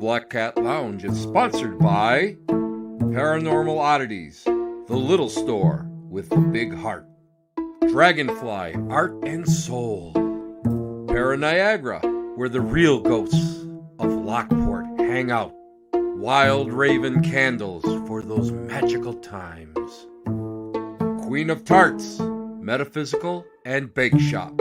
Black Cat Lounge is sponsored by Paranormal Oddities, the little store with the big heart, Dragonfly Art and Soul, Niagara, where the real ghosts of Lockport hang out, Wild Raven Candles for those magical times, Queen of Tarts, Metaphysical and Bake Shop.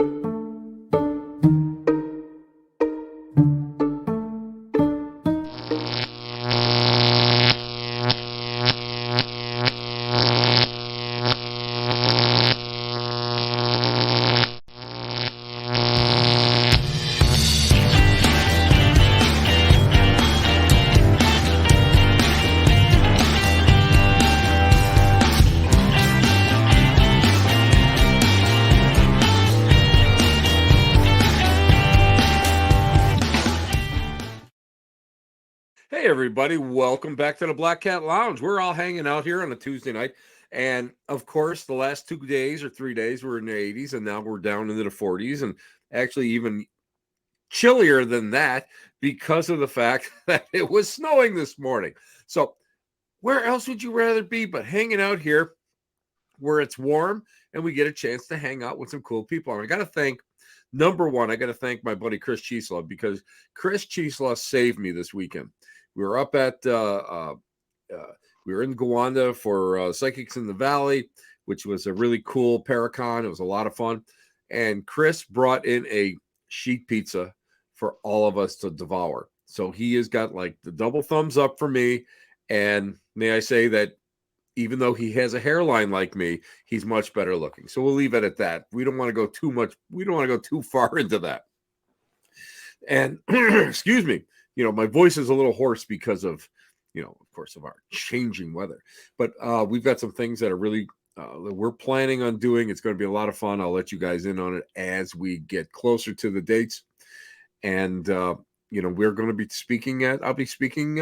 Hey everybody, welcome back to the Black Cat Lounge. We're all hanging out here on a Tuesday night. And of course, the last 2 days or 3 days were in the 80s, and now we're down into the 40s, and actually even chillier than that because of the fact that it was snowing this morning. So where else would you rather be but hanging out here where it's warm and we get a chance to hang out with some cool people? And I got to thank, number one, I got to thank my buddy Chris Cheeslaw, because Chris Cheeslaw saved me this weekend. We were up at, we were in Gowanda for Psychics in the Valley, which was a really cool Paracon. It was a lot of fun. And Chris brought in a sheet pizza for all of us to devour. So he has got like the double thumbs up for me. And may I say that even though he has a hairline like me, he's much better looking. So we'll leave it at that. We don't want to go too much. We don't want to go too far into that. And excuse me. You know, my voice is a little hoarse because of, you know, of course, of our changing weather. But we've got some things that are really, we're planning on doing. It's going to be a lot of fun. I'll let you guys in on it as we get closer to the dates. And, you know, we're going to be speaking I'll be speaking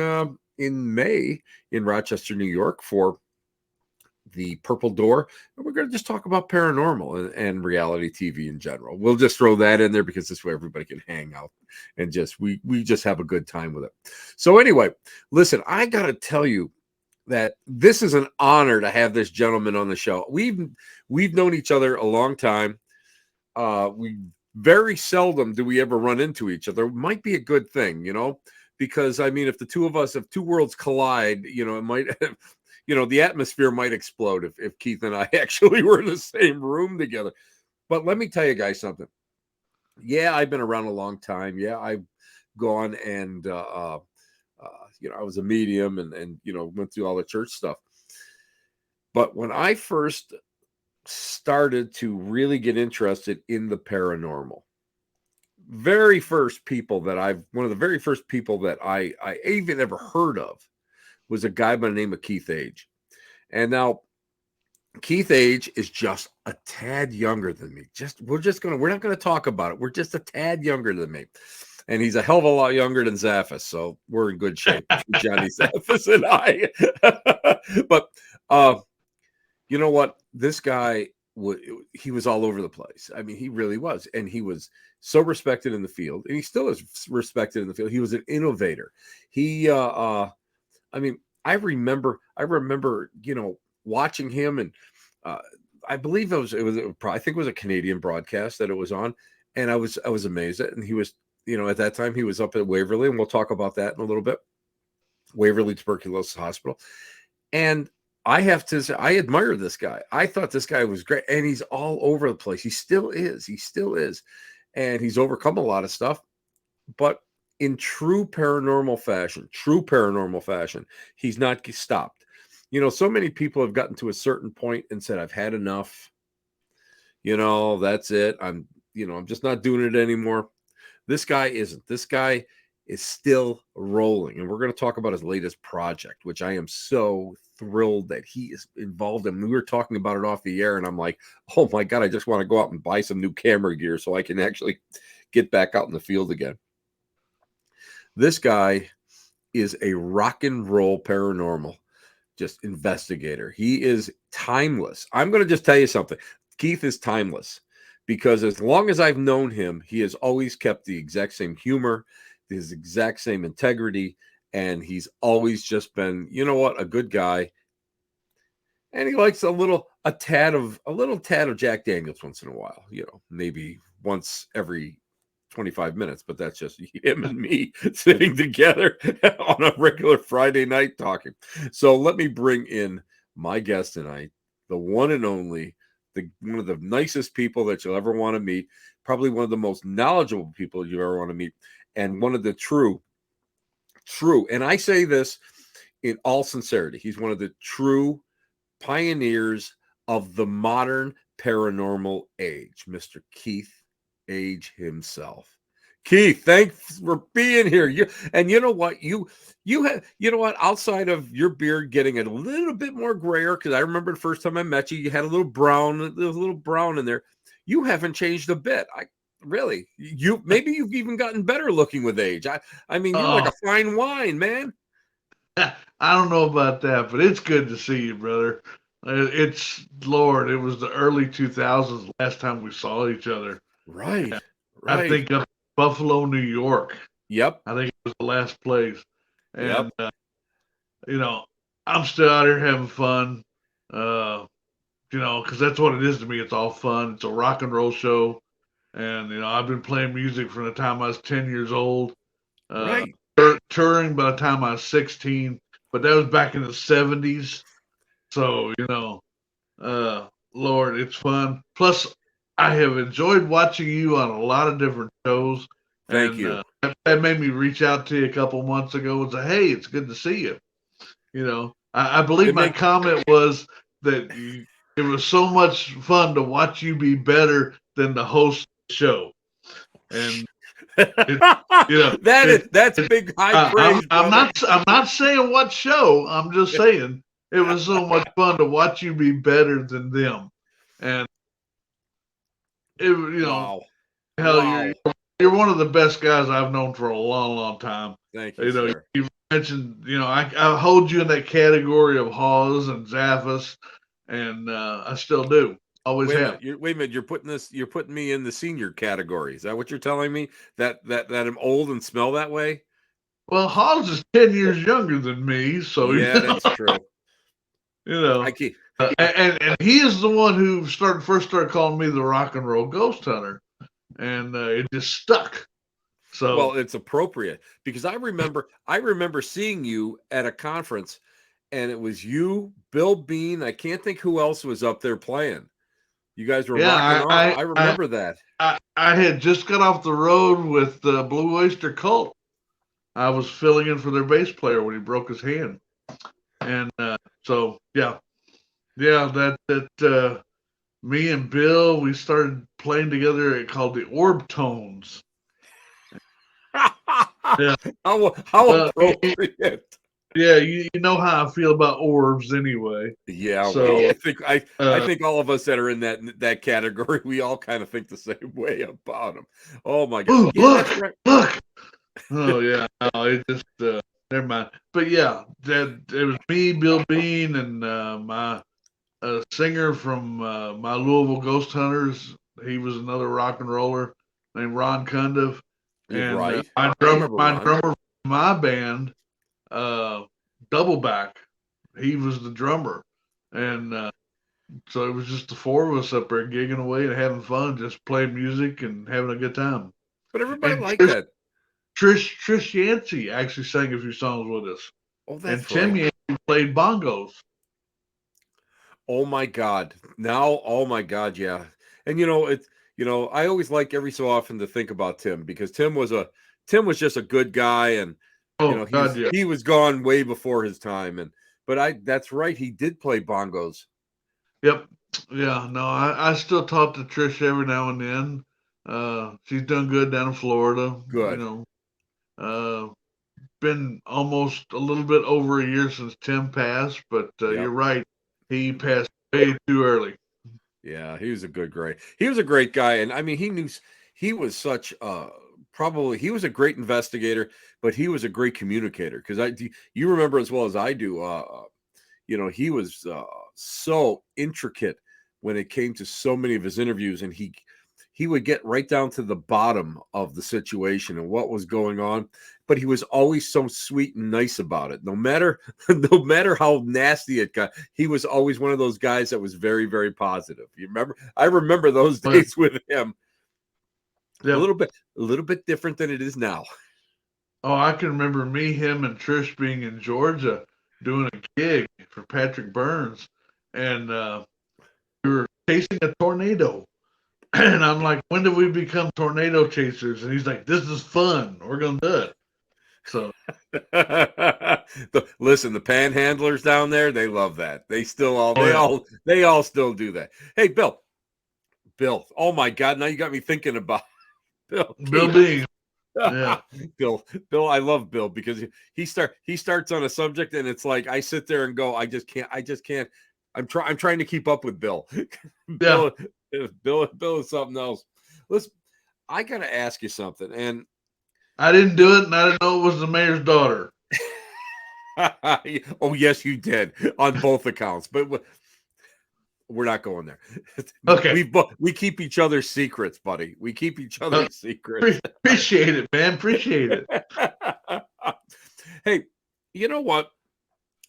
in May in Rochester, New York for the Purple Door, and we're going to just talk about paranormal and reality TV in general. We'll just throw that in there because this way everybody can hang out and just we just have a good time with it. So anyway, listen, I got to tell you that this is an honor to have this gentleman on the show. We've known each other a long time. We very seldom do we ever run into each other. It might be a good thing, you know, because I mean, if the two of us, if two worlds collide, you know, it might you know, the atmosphere might explode if Keith and I actually were in the same room together. But let me tell you guys something. Yeah, I've been around a long time. Yeah, I've gone and, you know, I was a medium and, you know, went through all the church stuff. But when I first started to really get interested in the paranormal, one of the very first people that I even ever heard of was a guy by the name of Keith Age. And now Keith Age is just a tad younger than me. We're not going to talk about it. We're just a tad younger than me. And he's a hell of a lot younger than Zaffis. So we're in good shape, Johnny Zaffis and I. But you know what? This guy, he was all over the place. I mean, he really was. And he was so respected in the field. And he still is respected in the field. He was an innovator. He, I mean, I remember, you know, watching him, and I believe I think it was a Canadian broadcast that it was on, and I was amazed at, and he was, you know, at that time he was up at Waverly, and we'll talk about that in a little bit, Waverly Tuberculosis Hospital, and I have to say, I admire this guy. I thought this guy was great, and he's all over the place. He still is, and he's overcome a lot of stuff, but in true paranormal fashion, he's not stopped. You know, so many people have gotten to a certain point and said, I've had enough. You know, that's it. I'm just not doing it anymore. This guy isn't. This guy is still rolling. And we're going to talk about his latest project, which I am so thrilled that he is involved in. We were talking about it off the air, and I'm like, oh my God, I just want to go out and buy some new camera gear so I can actually get back out in the field again. This guy is a rock and roll paranormal just investigator. He is timeless. I'm going to just tell you something. Keith is timeless because as long as I've known him, he has always kept the exact same humor, his exact same integrity, and he's always just been, you know what, a good guy. And he likes a little tad of Jack Daniels once in a while, maybe once every 25 minutes, but that's just him and me sitting together on a regular Friday night talking. So let me bring in my guest tonight, the one and only, one of the nicest people that you'll ever want to meet, probably one of the most knowledgeable people you ever want to meet, and one of the true, and I say this in all sincerity, he's one of the true pioneers of the modern paranormal age, Mr. Keith Age himself. Keith, thanks for being here. You know what? You have outside of your beard getting a little bit more grayer, because I remember the first time I met you, you had a little brown, in there. You haven't changed a bit. Maybe you've even gotten better looking with age. I mean, you're like a fine wine, man. I don't know about that, but it's good to see you, brother. It's Lord, it was the early 2000s last time we saw each other. Right. I think up Buffalo, New York. Yep. I think it was the last place. And yep. I'm still out here having fun. Because that's what it is to me. It's all fun. It's a rock and roll show. And I've been playing music from the time I was 10 years old. Right. Touring by the time I was 16, but that was back in the 70s. So, Lord, it's fun. Plus, I have enjoyed watching you on a lot of different shows. Thank you. That made me reach out to you a couple months ago and say, hey, it's good to see you. I believe my comment was that it was so much fun to watch you be better than the host of the show. And that's big high praise. I'm not saying what show. I'm just saying it was so much fun to watch you be better than them. And wow. You're one of the best guys I've known for a long, long time. Thank you, sir. You mentioned, I hold you in that category of Hawes and Zaffis, and I still do. Always have. Wait a minute. You're putting me in the senior category. Is that what you're telling me? That I'm old and smell that way? Well, Hawes is 10 years younger than me, so yeah, that's true. And he is the one who first started calling me the rock and roll ghost hunter, and it just stuck. So well, it's appropriate because I remember seeing you at a conference, and it was you, Bill Bean. I can't think who else was up there playing. You guys were rocking on. I remember that. I had just got off the road with the Blue Oyster Cult. I was filling in for their bass player when he broke his hand, and so that me and Bill, we started playing together. Called the Orb Tones. Yeah. How appropriate. Yeah, you know how I feel about orbs anyway. Yeah, so I think all of us that are in that category, we all kind of think the same way about them. Oh my God! Ooh, look! Oh yeah, no, it just never mind. But yeah, it was me, Bill Bean, and my singer from my Louisville Ghost Hunters. He was another rock and roller named Ron Cundiff. And right. My drummer from my band, Doubleback, he was the drummer. And so it was just the four of us up there gigging away and having fun, just playing music and having a good time. But everybody liked that. Trish Yancey actually sang a few songs with us. Oh, that's Tim Yancey played bongos. Oh my God. Now, oh my God, yeah. And I always like every so often to think about Tim because Tim was just a good guy, and he was gone way before his time. But that's right, he did play bongos. Yep. Yeah, no, I still talk to Trish every now and then. She's done good down in Florida. Good. Been almost a little bit over a year since Tim passed, but you're right. He passed way too early. Yeah, he was a great guy. And I mean, he was such he was a great investigator, but he was a great communicator because you remember as well as I do, he was so intricate when it came to so many of his interviews, and he he would get right down to the bottom of the situation and what was going on. But he was always so sweet and nice about it. No matter how nasty it got, he was always one of those guys that was very, very positive. You remember? I remember those days with him. Yeah. A little bit different than it is now. Oh, I can remember me, him, and Trish being in Georgia doing a gig for Patrick Burns, and we were chasing a tornado. And I'm like, when did we become tornado chasers? And he's like, this is fun. We're gonna do it. So Listen, the panhandlers down there, they love that. They still they all still do that. Hey, Bill. Oh my God, now you got me thinking about Bill Bean. Yeah. Bill, I love Bill because he starts on a subject and it's like I sit there and go, I just can't. I'm trying to keep up with Bill. Bill is something else. Listen, I gotta ask you something, and I didn't do it, and I didn't know it was the mayor's daughter. Oh yes, you did on both accounts, but we're not going there. Okay. We keep each other's secrets, buddy. We keep each other's secrets. Appreciate it, man. Appreciate it. Hey, you know what?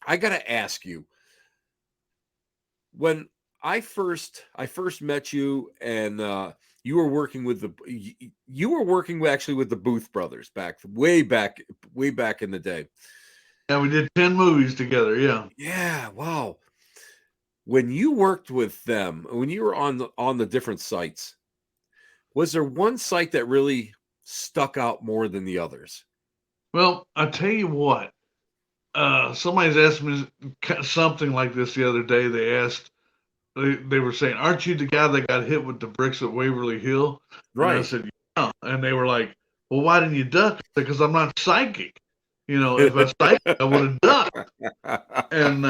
I got to ask you. When I first met you, and you were working with actually with the Booth brothers way back in the day. Yeah, we did 10 movies together. Yeah. Yeah. Wow. When you worked with them, when you were on the different sites, was there one site that really stuck out more than the others? Well, I tell you what, somebody's asked me something like this the other day. They were saying, aren't you the guy that got hit with the bricks at Waverly Hill? Right. And I said, yeah. And they were like, well, why didn't you duck? Because I'm not psychic. If I was psychic, I would have ducked. And,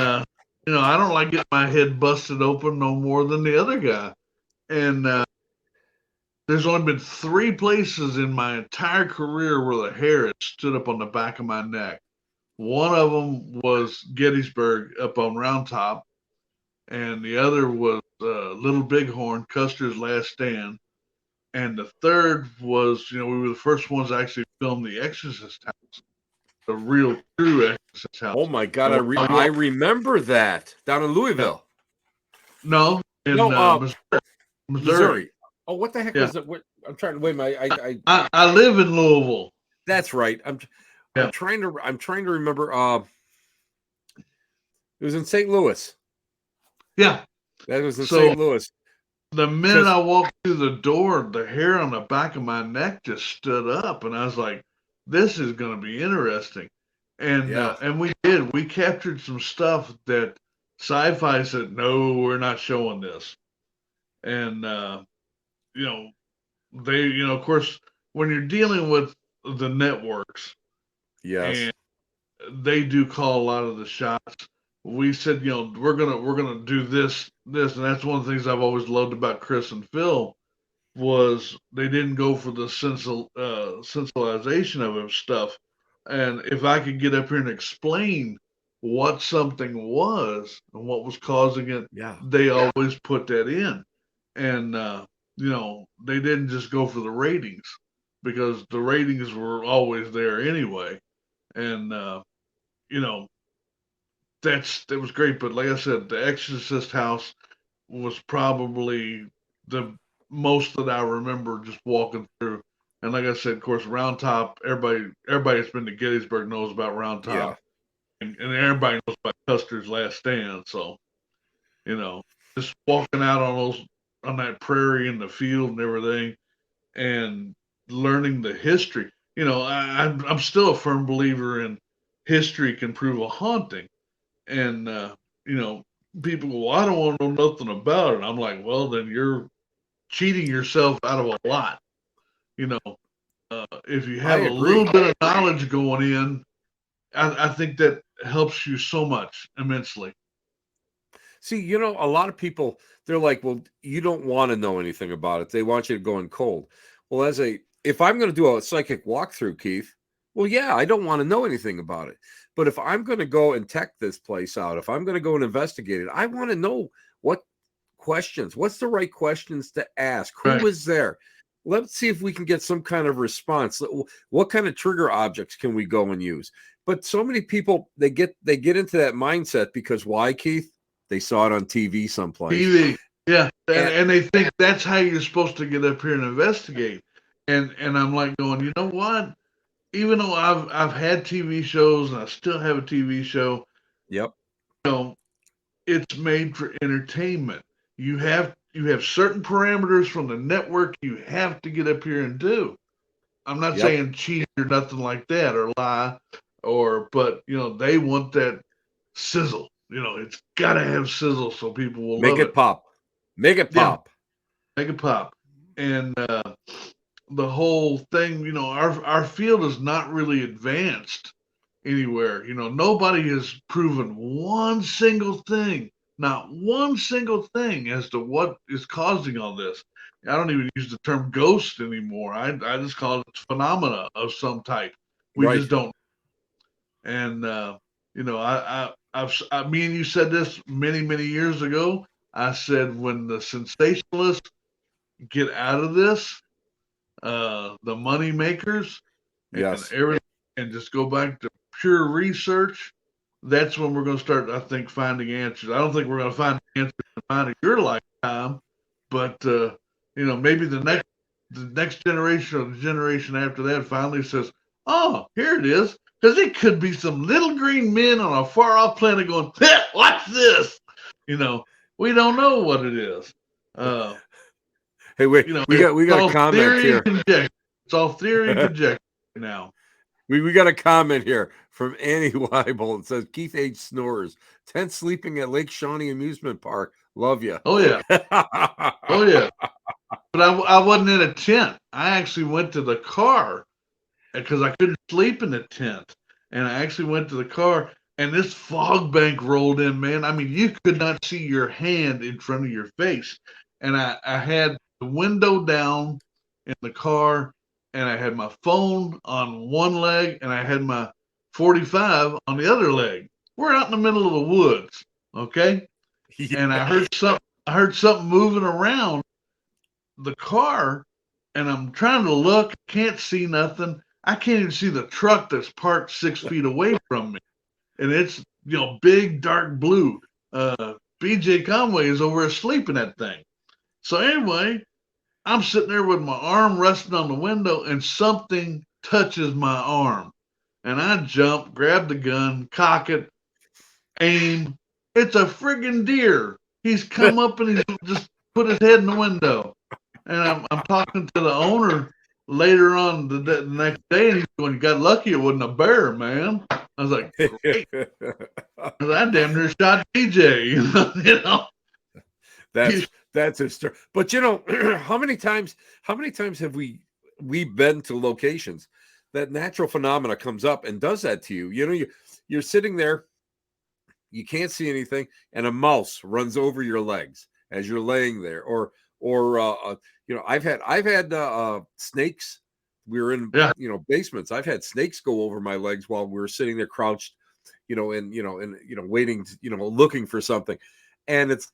I don't like getting my head busted open no more than the other guy. And there's only been 3 places in my entire career where the hair had stood up on the back of my neck. One of them was Gettysburg up on Round Top, and the other was Little Bighorn, Custer's Last Stand. And the third was, we were the first ones to actually film The Exorcist House, the real true Exorcist House. Oh my God, I remember that down in Louisville. No, in Missouri. Oh, what the heck was it? I'm trying to wait. I live in Louisville. That's right. I'm trying to remember. It was in St. Louis. Yeah, that was in St. Louis. The minute I walked through the door, the hair on the back of my neck just stood up, and I was like, "This is going to be interesting." And and we did. We captured some stuff that Sci-Fi said, "No, we're not showing this." And they, of course, when you're dealing with the networks, yes, and they do call a lot of the shots. We said, we're gonna do this, and that's one of the things I've always loved about Chris and Phil was they didn't go for the sensationalization of stuff. And if I could get up here and explain what something was and what was causing it, they always put that in. And they didn't just go for the ratings because the ratings were always there anyway. And that was great. But like I said, the Exorcist House was probably the most that I remember just walking through. And like I said, of course, Round Top, everybody that's been to Gettysburg knows about Round Top. And everybody knows about Custer's Last Stand. So, just walking out on that prairie in the field and everything and learning the history. I'm still a firm believer in history can prove a haunting. And, people go, well, I don't want to know nothing about it. I'm like, well, then you're cheating yourself out of a lot. If you have a little bit of knowledge going in, I think that helps you so much immensely. See, a lot of people, they're like, well, you don't want to know anything about it. They want you to go in cold. Well, if I'm going to do a psychic walkthrough, Keith, well, yeah, I don't want to know anything about it. But if I'm going to go and tech this place out, if I'm going to go and investigate it, I want to know what questions? What's the right questions to ask? Who Right. was there? Let's see if we can get some kind of response. What kind of trigger objects can we go and use? But so many people, they get into that mindset because why, Keith? They saw it on TV someplace. TV. Yeah. And And they think that's how you're supposed to get up here and investigate. And I'm like going, you know what? Even though I've had TV shows and I still have a TV show, yep. you know, it's made for entertainment. You have certain parameters from the network you have to get up here and do. I'm not Yep. saying cheat or nothing like that or lie but you know, they want that sizzle. You know, it's got to have sizzle so people will Make love it pop. Make it pop. Make it pop. And the whole thing, you know, our field is not really advanced anywhere. You know, nobody has proven one single thing, not one single thing as to what is causing all this. I don't even use the term ghost anymore. I just call it phenomena of some type. We Right. just don't. And you know, me and you said this many years ago. I said when the sensationalists get out of this, the money makers Yes. and just go back to pure research, that's when we're going to start, I think, finding answers. I don't think we're going to find answers in mine of your lifetime, but you know, maybe the next generation or the generation after that finally says, "Oh, here it is," because it could be some little green men on a far off planet going, "What's this?" You know, we don't know what it is. Hey, wait, You know, we got a comment here. It's all theory and conjecture now. We got a comment here from Annie Weibel. It says Keith Age snores. Tent sleeping at Lake Shawnee Amusement Park. Love you. Oh yeah. Oh yeah. But I wasn't in a tent. I actually went to the car because I couldn't sleep in the tent. And I actually went to the car and this fog bank rolled in, man. I mean, you could not see your hand in front of your face. And I had the window down in the car and I had my phone on one leg and I had my 45 on the other leg. We're out in the middle of the woods, okay? Yeah. And I heard something moving around the car and I'm trying to look, can't see nothing. I can't even see the truck that's parked 6 feet away from me. And it's, you know, big dark blue. BJ Conway is over asleep in that thing. So anyway, I'm sitting there with my arm resting on the window and something touches my arm. And I jump, grab the gun, cock it, aim. It's a friggin' deer. He's come up and he's just put his head in the window. And I'm talking to the owner later on the next day, and he's going, "You got lucky it wasn't a bear, man." I was like, "Great." I damn near shot DJ, you know. That's a story. But you know, how many times have we been to locations that natural phenomena comes up and does that to you? You know, you're sitting there, you can't see anything, and a mouse runs over your legs as you're laying there, or you know, I've had snakes. We were in you know, basements. I've had snakes go over my legs while we were sitting there crouched, you know, and waiting to, you know, looking for something. And it's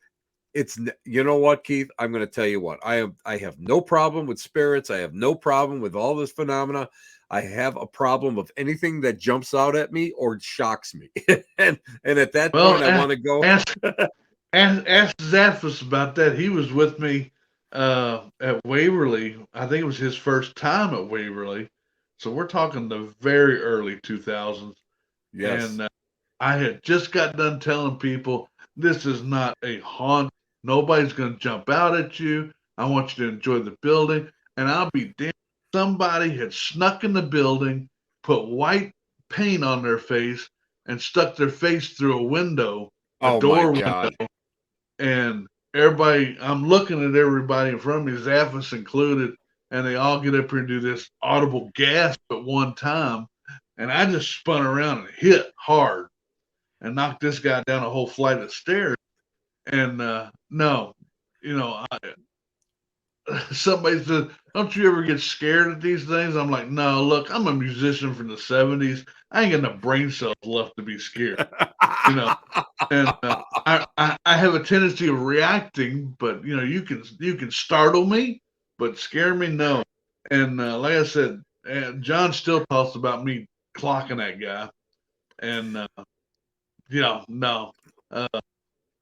you know what, Keith, I'm going to tell you what, I have no problem with spirits. I have no problem with all this phenomena. I have a problem of anything that jumps out at me or shocks me. and at that point, I want to go. Ask Zaffis about that. He was with me at Waverly. I think it was his first time at Waverly. So we're talking the very early 2000s. Yes. And I had just got done telling people, this is not a haunt. Nobody's going to jump out at you. I want you to enjoy the building. And I'll be damned. Somebody had snuck in the building, put white paint on their face, and stuck their face through a window, a door window. And everybody, I'm looking at everybody in front of me, Zaffis included, and they all get up here and do this audible gasp at one time. And I just spun around and hit hard and knocked this guy down a whole flight of stairs. And no, you know, somebody said, "Don't you ever get scared at these things?" I'm like, "No, look, I'm a musician from the 70s. I ain't got enough brain cells left to be scared." you know. And I have a tendency of reacting, but you can startle me, but scare me, no. And like I said, John still talks about me clocking that guy, and no. Uh,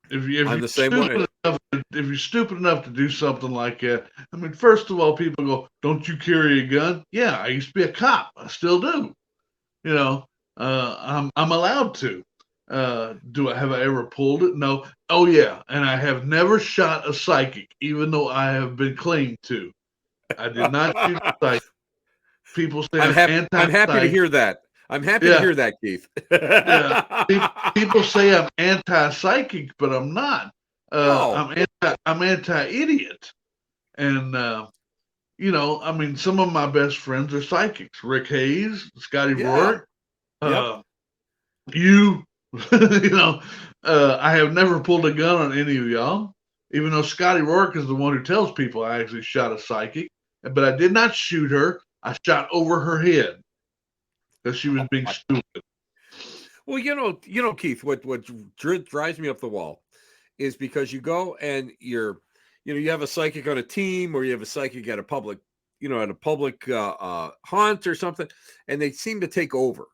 if I'm you're the same way. stupid enough, if you're stupid enough to do something like that, I mean, first of all, people go, "Don't you carry a gun?" Yeah, I used to be a cop. I still do. You know, I'm allowed to. Have I ever pulled it? No. Oh yeah, and I have never shot a psychic, even though I have been claimed to. I did not shoot a psychic. People say I'm I'm happy. I'm happy to anti-psychic. hear that. I'm happy to Yeah, hear that, Keith. yeah. People say I'm anti-psychic, but I'm not. No. I'm anti-idiot, and I mean, some of my best friends are psychics. Rick Hayes, Scotty Yeah. Rourke, Yep. uh, you, you know, I have never pulled a gun on any of y'all, even though Scotty Rourke is the one who tells people I actually shot a psychic, but I did not shoot her. I shot over her head because she was being stupid. Well, Keith, what drives me up the wall is because you go and you have a psychic on a team, or you have a psychic at a public, hunt or something, and they seem to take over.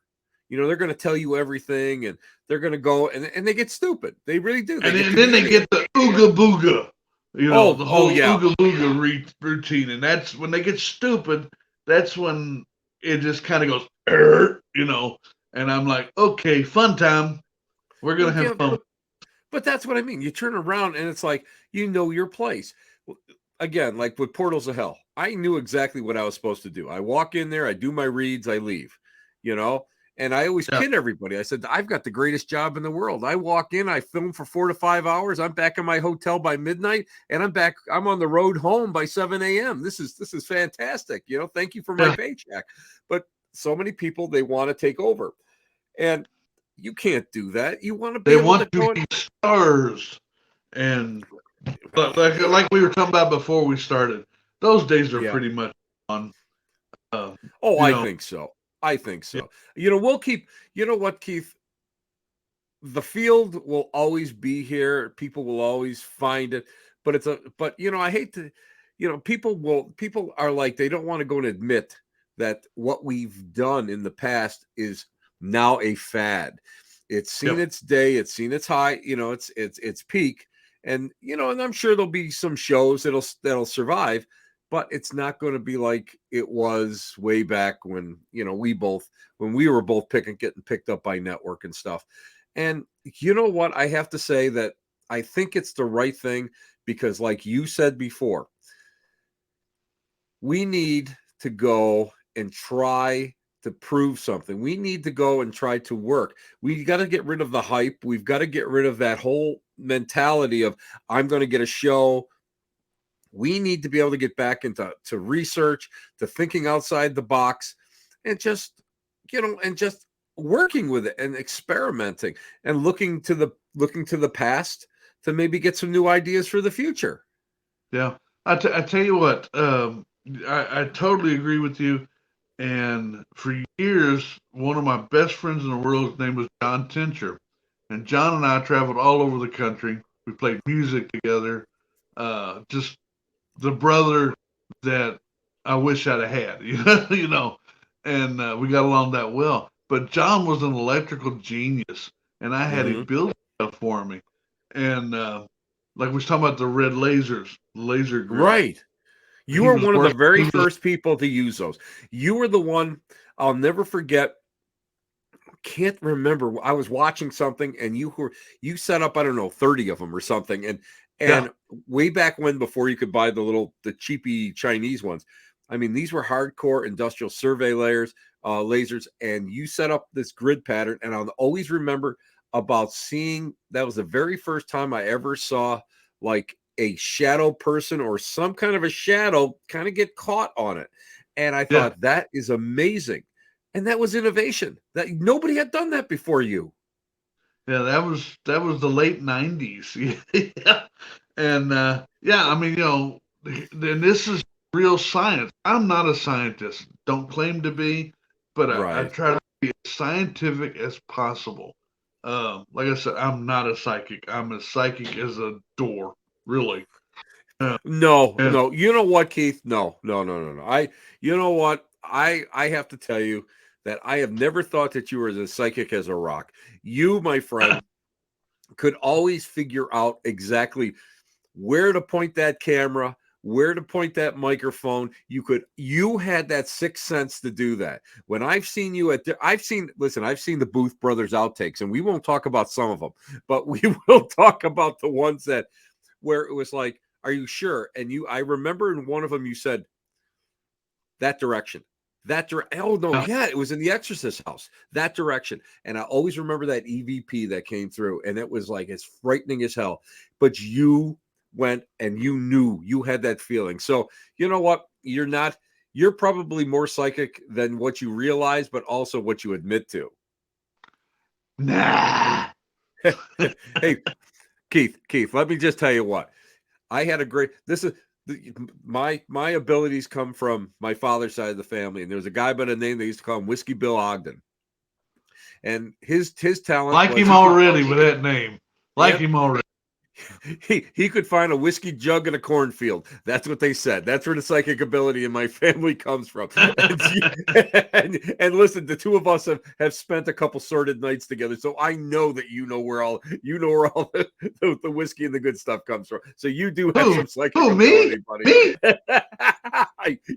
They're going to tell you everything, and they're going to go and they get stupid. They really do. And then they get the ooga booga, the Oh whole yeah. ooga booga routine, and that's when they get stupid. That's when it just kind of goes, and I'm like, okay, fun time. We're gonna Well, have yeah, fun. but that's what I mean. You turn around and it's like your place. Again, like with Portals of Hell, I knew exactly what I was supposed to do. I walk in there, I do my reads, I leave. And I always Yeah. kid everybody. I said, I've got the greatest job in the world. I walk in, I film for 4 to 5 hours. I'm back in my hotel by midnight, and I'm on the road home by 7 a.m. This is fantastic. Thank you for my paycheck. But so many people, they want to take over. And you can't do that. You want to be They able want to to go be stars, and like we were talking about before we started, those days are yeah. pretty much gone. Oh, You I know, think so. I think yeah, so. We'll keep, what, Keith? The field will always be here. People will always find it. But I hate to, people are like, they don't want to go and admit that what we've done in the past is now a fad. It's seen yeah. its day, it's seen its high, it's peak. And I'm sure there'll be some shows that'll survive, but it's not going to be like it was way back when, when we were both getting picked up by network and stuff. And you know what? I have to say that I think it's the right thing, because like you said before, we need to go and try to prove something. We need to go and try to work. We got to get rid of the hype. We've got to get rid of that whole mentality of, I'm going to get a show. We need to be able to get back into research, to thinking outside the box, and just working with it and experimenting and looking to the past to maybe get some new ideas for the future. Yeah. I tell you what, I totally agree with you. And for years, one of my best friends in the world, his name was John Tincher. And John and I traveled all over the country. We played music together. Just the brother that I wish I'd have had, and we got along that well. But John was an electrical genius, and I had him Mm-hmm. build stuff for me. And like we was talking about the red lasers, laser grill. Right. You He were was one of the working. very He was first people to use those. You were the one. I'll never forget. Can't remember. I was watching something, and you set up, I don't know, 30 of them or something. And yeah, way back when, before you could buy the cheapy Chinese ones, I mean, these were hardcore industrial survey lasers, and you set up this grid pattern. And I'll always remember about seeing, that was the very first time I ever saw like a shadow person or some kind of a shadow kind of get caught on it. And I yeah, thought, that is amazing. And that was innovation. That nobody had done that before you. yeah. That was the late '90s. Yeah, and yeah, I mean, and this is real science. I'm not a scientist. Don't claim to be, but I Right. try to be as scientific as possible. like I said, I'm not a psychic. I'm as psychic as a door, really. No, And no. You know what, Keith? No, no, no, no, no. You know what? I have to tell you that I have never thought that you were as psychic as a rock. You, my friend, could always figure out exactly where to point that camera, where to point that microphone. You had that sixth sense to do that. When I've seen you I've seen the Booth Brothers outtakes, and we won't talk about some of them, but we will talk about the ones that where it was like, are you sure? And I remember in one of them, you said that direction. Oh no, yeah, it was in the Exorcist house. That direction, and I always remember that EVP that came through, and it was like it's frightening as hell. But you went and you knew, you had that feeling. So you know what? You're probably more psychic than what you realize, but also what you admit to. nah. Hey, Keith, let me just tell you what. I had a great. This is my abilities come from my father's side of the family, and there's a guy by the name they used to call him Whiskey Bill Ogden, and his talent Like was him already with that name. Like yep, him already. he could find a whiskey jug in a cornfield. That's what they said. That's where the psychic ability in my family comes from. And listen, the two of us have spent a couple sordid nights together, so I know that you know where all the whiskey and the good stuff comes from. So you do have some psychic Me? ability, buddy. Me?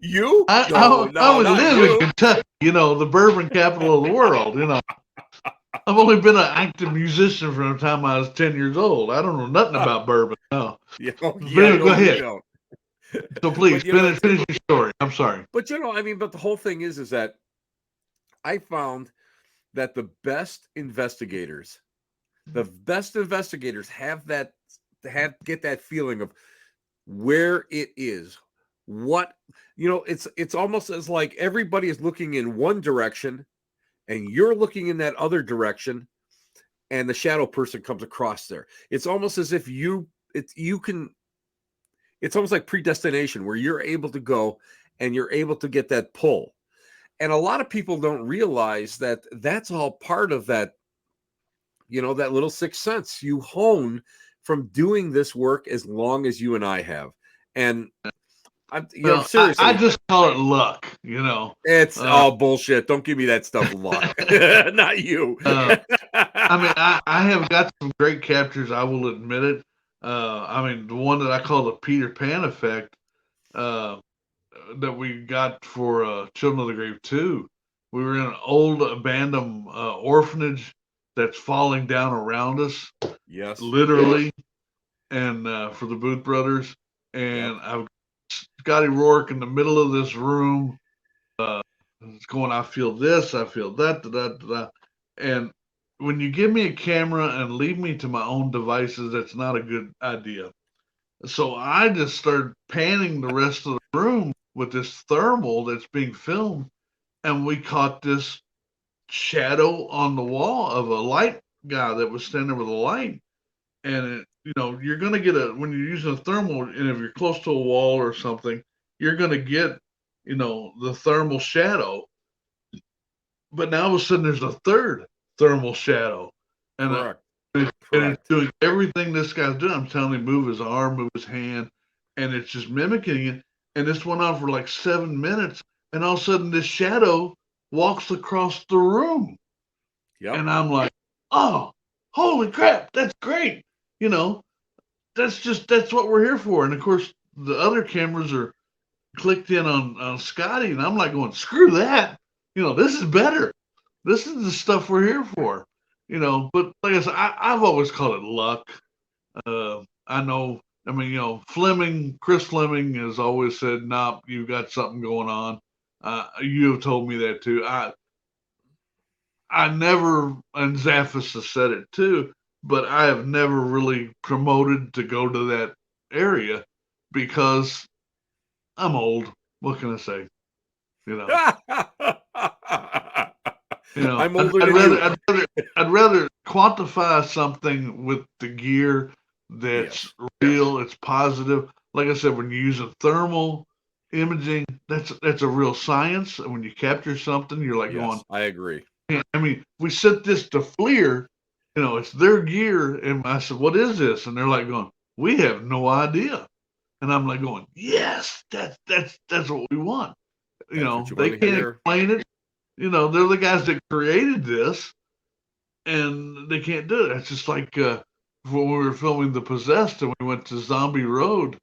You? I No, would not live in you. Kentucky, the bourbon capital of the world. I've only been an active musician from the time I was 10 years old. I don't know nothing about bourbon. No. Yeah, But yeah, anyway, no, go you ahead. don't. So please But you know, finish your story. I'm sorry. but I mean, but the whole thing is that I found that the best investigators have get that feeling of where it is, what it's almost as like everybody is looking in one direction and you're looking in that other direction, and the shadow person comes across there. It's almost as if it's almost like predestination, where you're able to go and you're able to get that pull. And a lot of people don't realize that that's all part of that, that little sixth sense you hone from doing this work as long as you and I have. And seriously, I just call it luck, it's all bullshit. Don't give me that stuff, luck. Not you. I mean, I have got some great captures, I will admit it. I mean, the one that I call the Peter Pan effect, that we got for Children of the Grave 2. We were in an old abandoned orphanage that's falling down around us. Yes. Literally. And for the Booth Brothers. And I've Scotty Rourke in the middle of this room. It's going, I feel this, I feel that, da. And when you give me a camera and leave me to my own devices, that's not a good idea. So I just started panning the rest of the room with this thermal that's being filmed, and we caught this shadow on the wall of a light guy that was standing with a light. And you're going to get when you're using a thermal, and if you're close to a wall or something, you're going to get the thermal shadow. But now all of a sudden there's a third thermal shadow, and Correct. and it's doing everything this guy's doing. I'm telling him, move his arm, move his hand, and it's just mimicking it. And this went on for like 7 minutes, and all of a sudden this shadow walks across the room. Yep. And I'm like, oh, holy crap, that's great. That's what we're here for. And of course, the other cameras are clicked in on Scotty, and I'm like going, screw that. This is better. This is the stuff we're here for. But like I said, I've always called it luck. I know, I mean, Chris Fleming has always said, nah, you've got something going on. You have told me that too. I never, and Zaffis has said it too, but I have never really promoted to go to that area because I'm old. What can I say? I'm older than you. I'd rather quantify something with the gear that's real, it's positive. Like I said, when you use a thermal imaging, that's a real science. And when you capture something, you're like going, I agree. I mean, we sent this to FLIR, it's their gear. And I said, what is this? And they're like going, we have no idea. And I'm like going, yes, that's what we want. That's what you They want to can't hear. explain it. They're the guys that created this, and they can't do it. It's just like when we were filming The Possessed and we went to Zombie Road.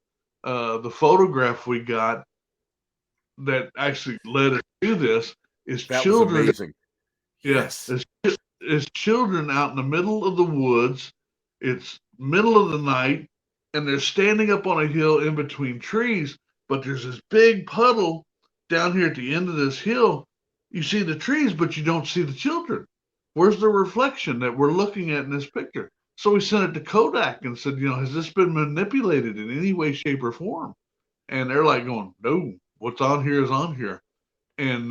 The photograph we got that actually led us to this is That was children. amazing. Yeah, Yes. it's children out in the middle of the woods. It's middle of the night, and they're standing up on a hill in between trees. But there's this big puddle down here at the end of this hill. You see the trees, but you don't see the children. Where's the reflection that we're looking at in this picture? So we sent it to Kodak and said, has this been manipulated in any way, shape, or form? And they're like going, no, what's on here is on here. And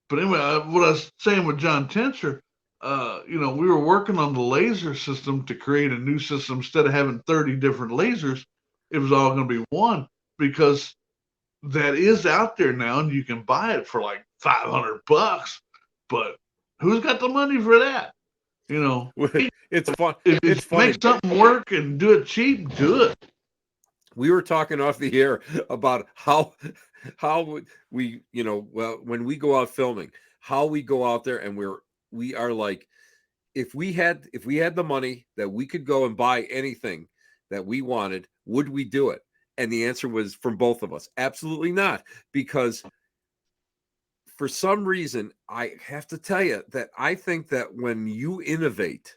but anyway, what I was saying with John Tensor, we were working on the laser system to create a new system. Instead of having 30 different lasers, it was all going to be one, because that is out there now and you can buy it for like $500. But who's got the money for that? It's fun. If you It's funny. make something work and do it cheap, do it. We were talking off the air about how we, well, when we go out filming, how we go out there and we are like, if we had the money that we could go and buy anything that we wanted, would we do it? And the answer was from both of us, absolutely not. Because for some reason, I have to tell you that I think that when you innovate,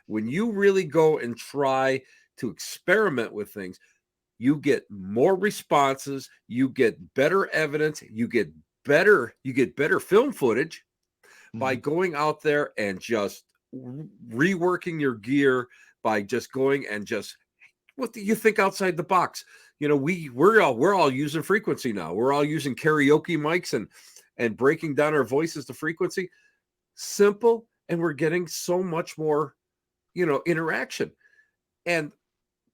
when you really go and try to experiment with things, you get more responses, you get better evidence, you get better film footage by going out there and just reworking your gear, by just going and just, what do you think outside the box? We're all using frequency now. We're all using karaoke mics and breaking down our voices to frequency. Simple, and we're getting so much more, interaction. And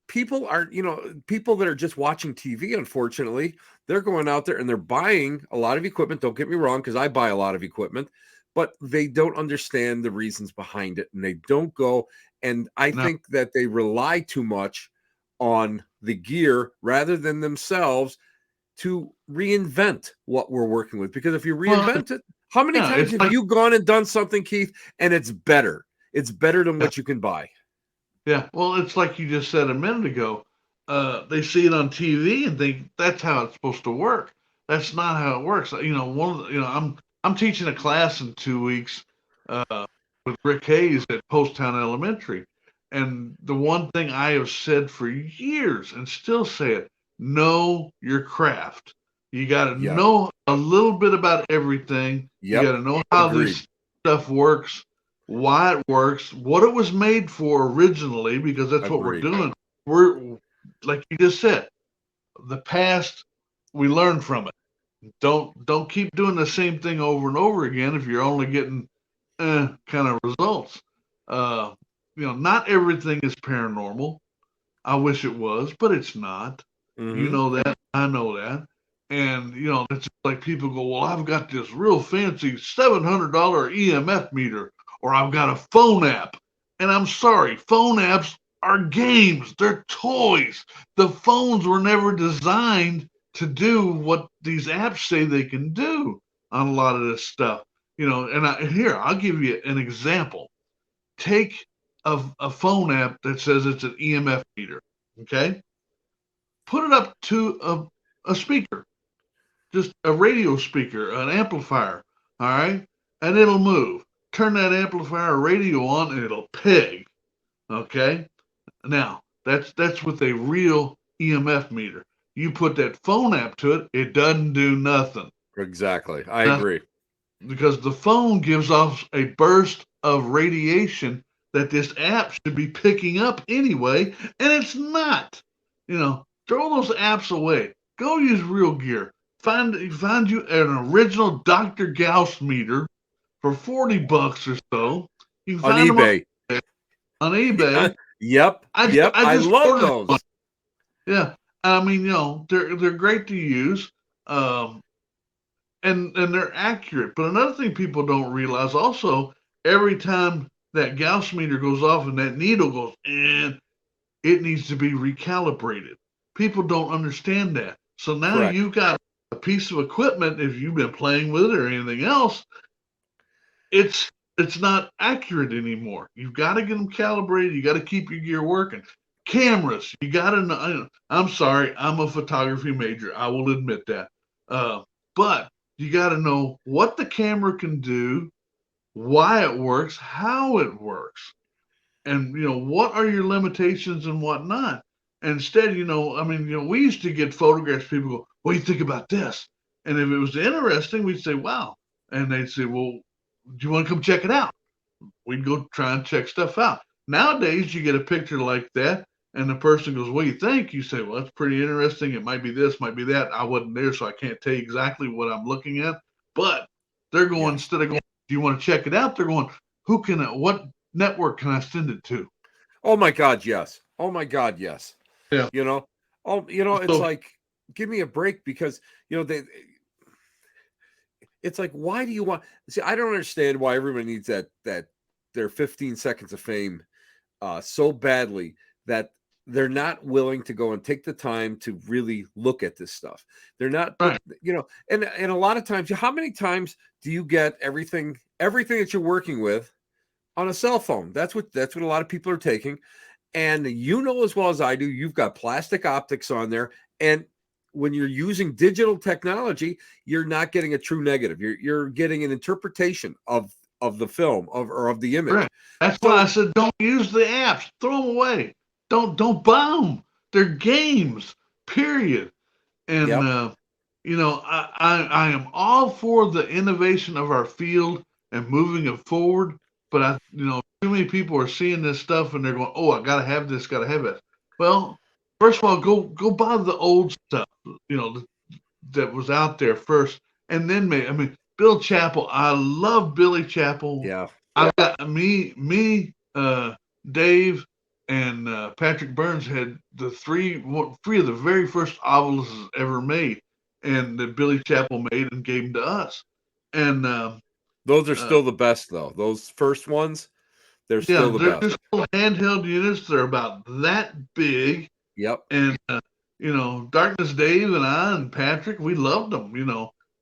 people that are just watching TV, unfortunately, they're going out there and they're buying a lot of equipment. Don't get me wrong, because I buy a lot of equipment, but they don't understand the reasons behind it, and they don't go. And I think that they rely too much on the gear rather than themselves to reinvent what we're working with. Because if you reinvent it, how many times have you gone and done something, Keith, and it's better? It's better than what you can buy. Yeah, well, it's like you just said a minute ago. They see it on TV and think that's how it's supposed to work. That's not how it works. I'm teaching a class in 2 weeks with Rick Hayes at Poasttown Elementary, and the one thing I have said for years and still say it: know your craft. You got to know a little bit about everything. You got to know how this stuff works, why it works, what it was made for originally, because that's what we're doing. We're, like you just said, the past, we learn from it. Don't keep doing the same thing over and over again if you're only getting kind of results. Not everything is paranormal. I wish it was, but it's not. You know that. I know that. And, it's like people go, well, I've got this real fancy $700 EMF meter, or I've got a phone app. And I'm sorry, phone apps are games. They're toys. The phones were never designed to do what these apps say they can do on a lot of this stuff. Here, I'll give you an example. Take a phone app that says it's an EMF meter, okay? Put it up to a speaker, just a radio speaker, an amplifier, all right? And it'll move. Turn that amplifier or radio on and it'll peg, okay? Now, that's with a real EMF meter. You put that phone app to it, it doesn't do nothing. Exactly. I agree. Because the phone gives off a burst of radiation that this app should be picking up anyway, and it's not. Throw those apps away. Go use real gear. Find you an original Dr. Gauss meter for $40 or so. You can find on eBay. On eBay. Yep. I love those. One. Yeah. I mean, they're great to use. And they're accurate. But another thing people don't realize also, every time that Gauss meter goes off and that needle goes, and it needs to be recalibrated. People don't understand that. So now Correct. you've got a piece of equipment, if you've been playing with it or anything else, it's not accurate anymore. You've got to get them calibrated. You got to keep your gear working. Cameras, you got to know. I'm sorry, I'm a photography major. I will admit that. But you got to know what the camera can do, why it works, how it works, and what are your limitations and whatnot. Instead, we used to get photographs. People go, "What do you think about this?" And if it was interesting, we'd say, "Wow," and they'd say, "Well, do you want to come check it out?" We'd go try and check stuff out. Nowadays, you get a picture like that, and the person goes, "What do you think?" You say, "Well, that's pretty interesting. It might be this, might be that. I wasn't there, so I can't tell you exactly what I'm looking at." But they're going, instead of going, "Do you want to check it out?" They're going, what network can I send it to? Oh my God, yes. Oh my God, yes. Yeah. It's like, give me a break, because it's like, why do you want? See, I don't understand why everybody needs that their 15 seconds of fame so badly that they're not willing to go and take the time to really look at this stuff. They're not, right. And a lot of times, how many times do you get everything that you're working with on a cell phone? That's what a lot of people are taking. And as well as I do, you've got plastic optics on there, and when you're using digital technology, you're not getting a true negative. You're getting an interpretation of the film or of the image. Right. That's why I said don't use the apps. Throw them away. Don't buy them. They're games. Period. And yep. I am all for the innovation of our field and moving it forward. But too many people are seeing this stuff and they're going, "Oh, I gotta have this, gotta have it." Well, first of all, go buy the old stuff, that was out there first, and then Bill Chappell. I love Billy Chappell. Yeah. I got Dave, and Patrick Burns had the three of the very first obelisks ever made, and that Billy Chappell made and gave them to us. And those are still the best, though. Those first ones, they're still the best. They're still handheld units. They're about that big. Yep. And Darkness Dave and I and Patrick, we loved them.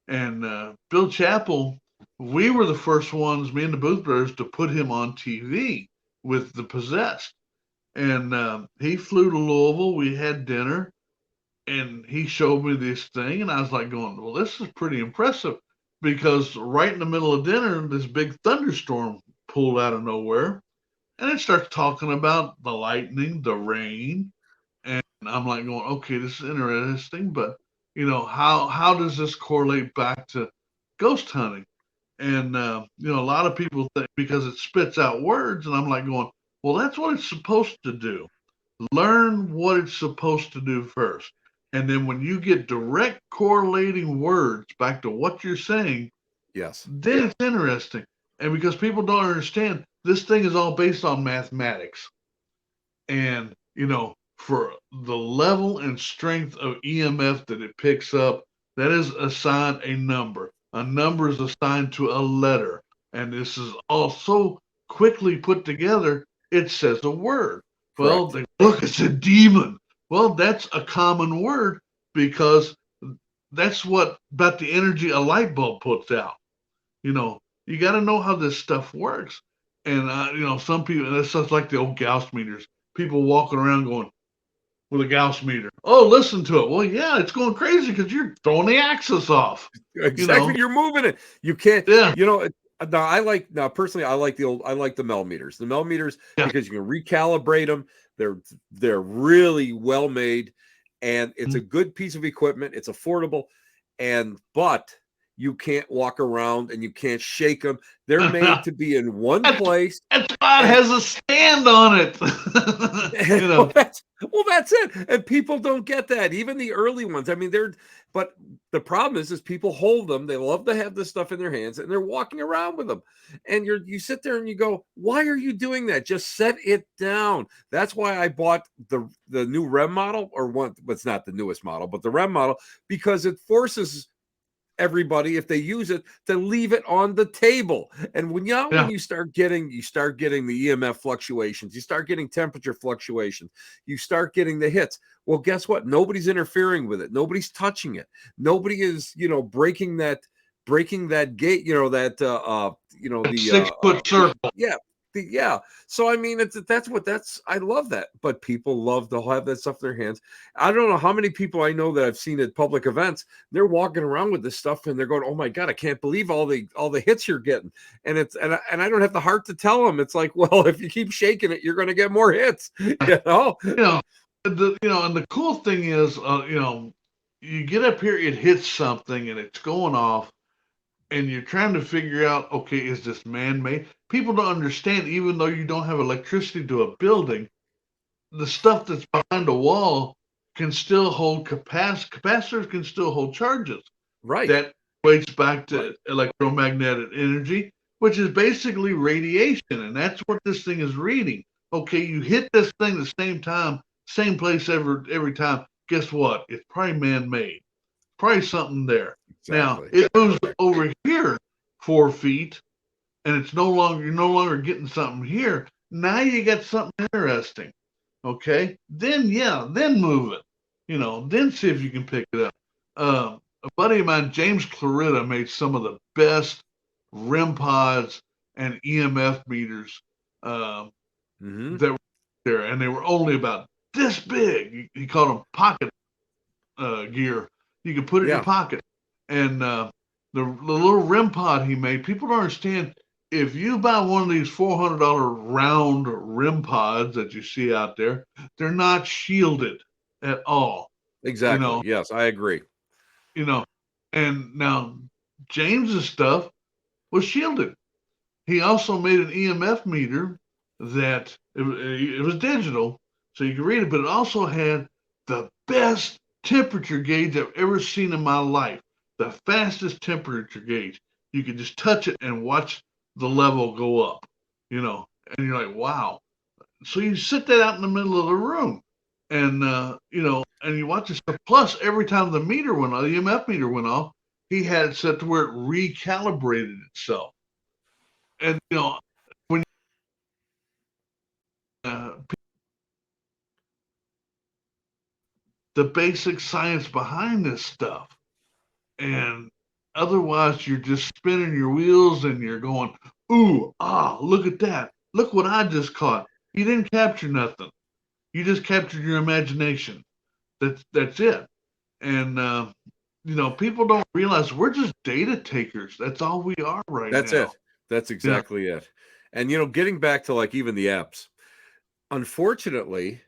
And Bill Chappell, we were the first ones, me and the Booth Brothers, to put him on TV with The Possessed. And he flew to Louisville. We had dinner, and he showed me this thing, and I was like going, "Well, this is pretty impressive," because right in the middle of dinner, this big thunderstorm pulled out of nowhere, and it starts talking about the lightning, the rain, and I'm like going, "Okay, this is interesting, but how does this correlate back to ghost hunting?" And a lot of people think because it spits out words, and I'm like going, "Well, that's what it's supposed to do. Learn what it's supposed to do first, and then when you get direct correlating words back to what you're saying, yes, then it's interesting." And because people don't understand, this thing is all based on mathematics, and for the level and strength of EMF that it picks up, that is assigned a number. A number is assigned to a letter. And this is all so quickly put together, it says a word. Well, look, it's a demon. Well, that's a common word because that's what about the energy a light bulb puts out. You got to know how this stuff works. And, some people, that's just like the old Gauss meters. People walking around going, with a Gauss meter. Oh, listen to it. Well, yeah, it's going crazy because you're throwing the axis off. Exactly. You're moving it. You can't. Yeah. Now personally, I like the millimeters. The millimeters because you can recalibrate them. They're really well made, and it's a good piece of equipment. It's affordable, but you can't walk around and you can't shake them. They're made to be in one place. That spot has a stand on it. That's it. And people don't get that. Even the early ones. I mean, but the problem is people hold them. They love to have this stuff in their hands and they're walking around with them. And you sit there and you go, why are you doing that? Just set it down. That's why I bought the new REM model, or one, it's not the newest model, but the REM model, because it forces everybody, if they use it, to leave it on the table. And when you start getting the EMF fluctuations, you start getting temperature fluctuations, you start getting the hits. Well, guess what? Nobody's interfering with it. Nobody's touching it. Nobody is, breaking that gate, that the 6-foot circle. Yeah. So I mean, I love that. But people love to have that stuff in their hands. I don't know how many people I know that I've seen at public events. They're walking around with this stuff and they're going, "Oh my God, I can't believe all the hits you're getting." And I don't have the heart to tell them. It's like, well, if you keep shaking it, you're going to get more hits. And the cool thing is, you get up here, it hits something, and it's going off. And you're trying to figure out, okay, is this man-made? People don't understand, even though you don't have electricity to a building, the stuff that's behind a wall can still hold capacitors can still hold charges. Right. That relates back to electromagnetic energy, which is basically radiation, and that's what this thing is reading. Okay, you hit this thing the same time, same place every time. Guess what? It's probably man-made. Probably something there. Exactly. Now it moves over here 4 feet, and you're no longer getting something here. Now you got something interesting. Okay, then move it. Then see if you can pick it up. A buddy of mine, James Clarita, made some of the best REM pods and EMF meters that were there, and they were only about this big. He called them pocket gear. You can put it in your pocket. And the little REM pod he made, people don't understand. If you buy one of these $400 round REM pods that you see out there, they're not shielded at all. Exactly. Yes, I agree. And now James's stuff was shielded. He also made an EMF meter that it was digital, so you could read it, but it also had the best temperature gauge I've ever seen in my life. The fastest temperature gauge. You could just touch it and watch the level go up, and you're like, wow. So you sit that out in the middle of the room and, and you watch this stuff. Plus, every time the meter went off, the EMF meter went off, he had it set to where it recalibrated itself. And, when the basic science behind this stuff. And otherwise, you're just spinning your wheels and you're going, ooh, look at that. Look what I just caught. You didn't capture nothing. You just captured your imagination. That's it. And, people don't realize we're just data takers. That's all we are right now. That's it. That's exactly it. And, getting back to like even the apps, unfortunately,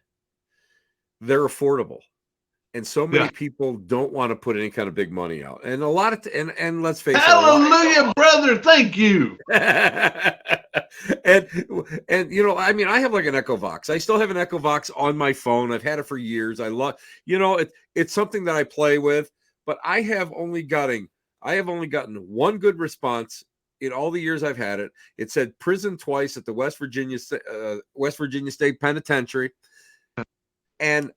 they're affordable. And so many people don't want to put any kind of big money out. And a lot of, and let's face it. Hallelujah, brother. Thank you. and, I mean, I have like an Echo Vox. I still have an Echo Vox on my phone. I've had it for years. I love, it's something that I play with, but I have only gotten one good response in all the years I've had it. It said prison twice at the West Virginia State Penitentiary. And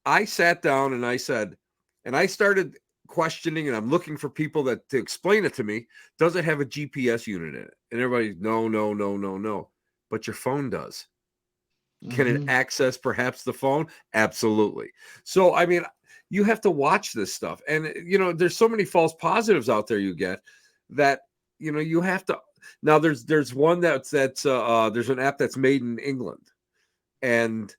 I sat down and I said, and I started questioning, and I'm looking for people to explain it to me. Does it have a GPS unit in it? And everybody's no. But your phone does. Can it access perhaps the phone? Absolutely. So, I mean, you have to watch this stuff. And, there's so many false positives out there you get that, you have to. Now, there's one there's an app that's made in England. And,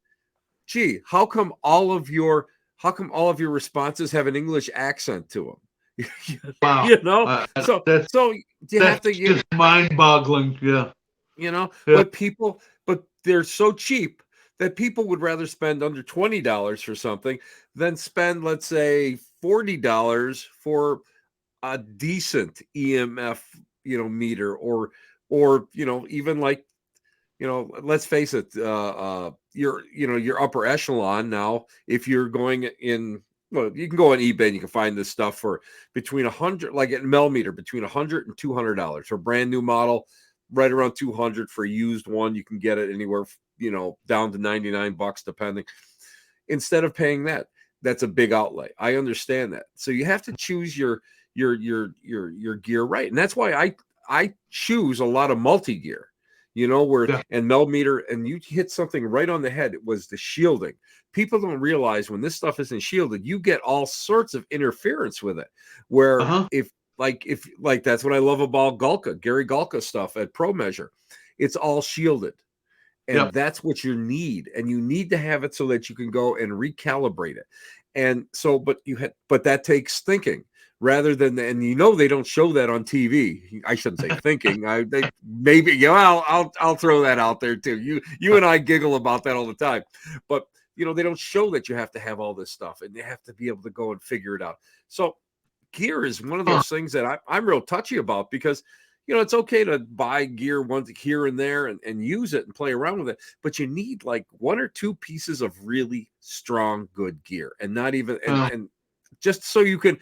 gee, how come all of your responses have an English accent to them? Wow. So you have to. Just mind-boggling. Yeah. But they're so cheap that people would rather spend under $20 for something than spend, let's say, $40 for a decent EMF, meter, or even like, let's face it, your upper echelon now, if you're going in, well, you can go on eBay and you can find this stuff for between 100, like at Melmeter, between $100 and $200 for a brand new model, right around 200 for a used one. You can get it anywhere, down to $99 depending. Instead of paying that, that's a big outlay. I understand that. So you have to choose your your gear right. And that's why I choose a lot of multi-gear, where Yeah. and millimeter, and you hit something right on the head. It was the shielding. People don't realize when this stuff isn't shielded, you get all sorts of interference with it. Where Uh-huh. if that's what I love about Gary Gulka stuff at Pro Measure. It's all shielded. And Yep. that's what you need. And you need to have it so that you can go and recalibrate it. And so, but that takes thinking rather than, and they don't show that on TV. I shouldn't say thinking. Maybe, I'll throw that out there too. You and I giggle about that all the time, but they don't show that you have to have all this stuff and you have to be able to go and figure it out. So gear is one of those things that I'm real touchy about, because it's okay to buy gear once here and there and use it and play around with it, but you need like one or two pieces of really strong, good gear, and not even and just so you can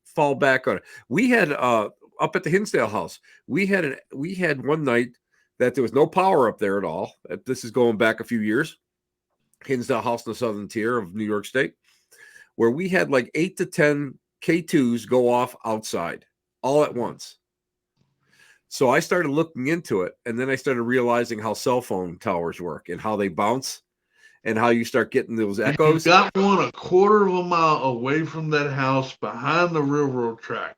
fall back on it. We had up at the Hinsdale house, we had one night that there was no power up there at all. This is going back a few years. Hinsdale house in the southern tier of New York State, where we had like 8 to 10 K2s go off outside all at once. So I started looking into it, and then I started realizing how cell phone towers work and how they bounce and how you start getting those echoes. You got one a quarter of a mile away from that house behind the railroad track.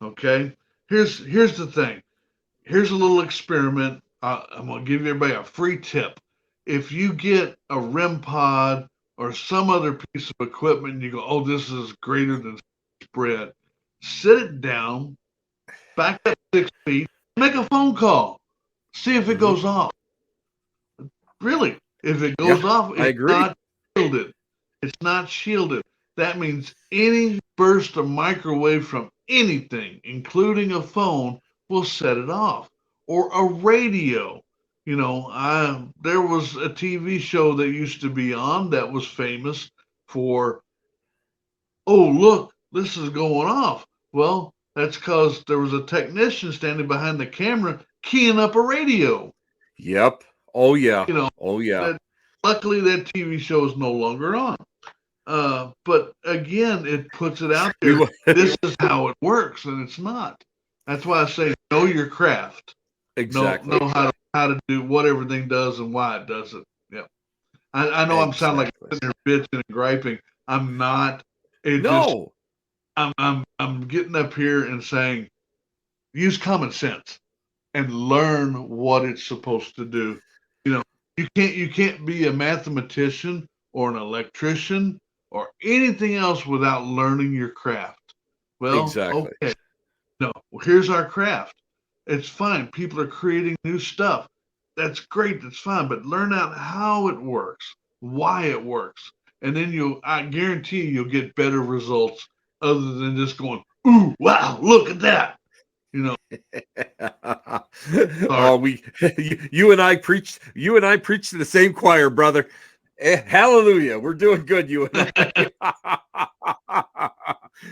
Okay? Here's the thing. Here's a little experiment. I'm going to give everybody a free tip. If you get a REM pod or some other piece of equipment and you go, oh, this is greater than spread, sit it down, back up 6 feet, make a phone call. See if it goes off. Really, if it goes off, I it's agree. not shielded. It's not shielded. That means any burst of microwave from anything, including a phone, will set it off. Or a radio. There was a TV show that used to be on that was famous for, oh, look, this is going off. Well, that's because there was a technician standing behind the camera keying up a radio. Yep. Oh, yeah. Oh, yeah. Luckily, that TV show is no longer on. But again, it puts it out there. This is how it works, and it's not. That's why I say know your craft. Exactly. Know how to do what everything does and why it does it. Yeah. I know I'm sounding like I'm sitting there bitching and griping. I'm not. I'm getting up here and saying, use common sense and learn what it's supposed to do. You can't be a mathematician or an electrician or anything else without learning your craft. Well, exactly. Okay. No, here's our craft. It's fine. People are creating new stuff. That's great. That's fine. But learn out how it works, why it works. And then I guarantee you'll get better results other than just going, ooh, wow, look at that. Oh, you and I preached to the same choir, brother. Hallelujah. We're doing good, you and I.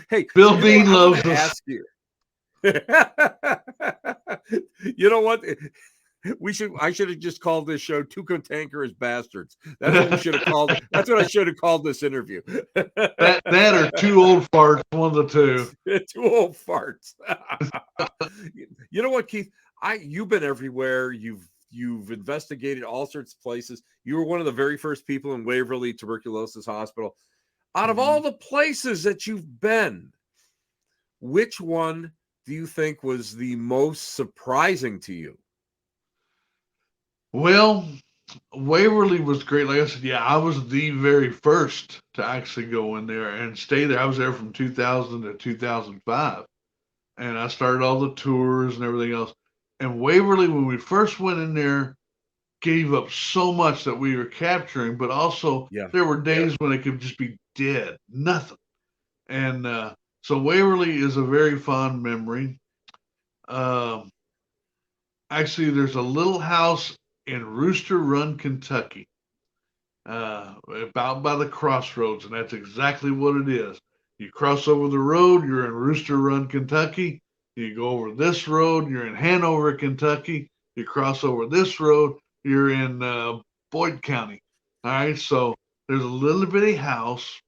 Hey, Bill Bean loves us. Ask you. You know what? I should have just called this show Two Cantankerous Bastards. That's what we should have called it. That's what I should have called this interview. that or two old farts, one of the two. Two old farts. You know what, Keith? You've been everywhere. You've investigated all sorts of places. You were one of the very first people in Waverly Tuberculosis Hospital. Out of all the places that you've been, which one do you think was the most surprising to you? Well, Waverly was great. Like I said, yeah, I was the very first to actually go in there and stay there. I was there from 2000 to 2005. And I started all the tours and everything else. And Waverly, when we first went in there, gave up so much that we were capturing, but also there were days when it could just be dead, nothing. And so Waverly is a very fond memory. Actually, there's a little house in Rooster Run, Kentucky, about by the crossroads, and that's exactly what it is. You cross over the road, you're in Rooster Run, Kentucky. You go over this road, you're in Hanover, Kentucky. You cross over this road, you're in Boyd County. All right, so there's a little bitty house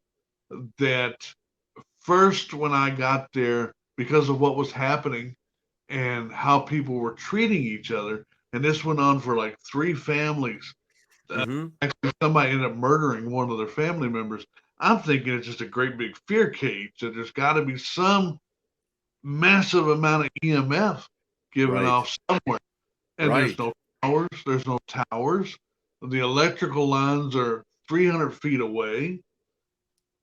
that first, when I got there, because of what was happening and how people were treating each other, and this went on for like 3 families. Mm-hmm. Actually, somebody ended up murdering one of their family members. I'm thinking it's just a great big fear cage. That there's got to be some massive amount of EMF given Right. off somewhere. And there's Right. no towers. There's no towers. The electrical lines are 300 feet away.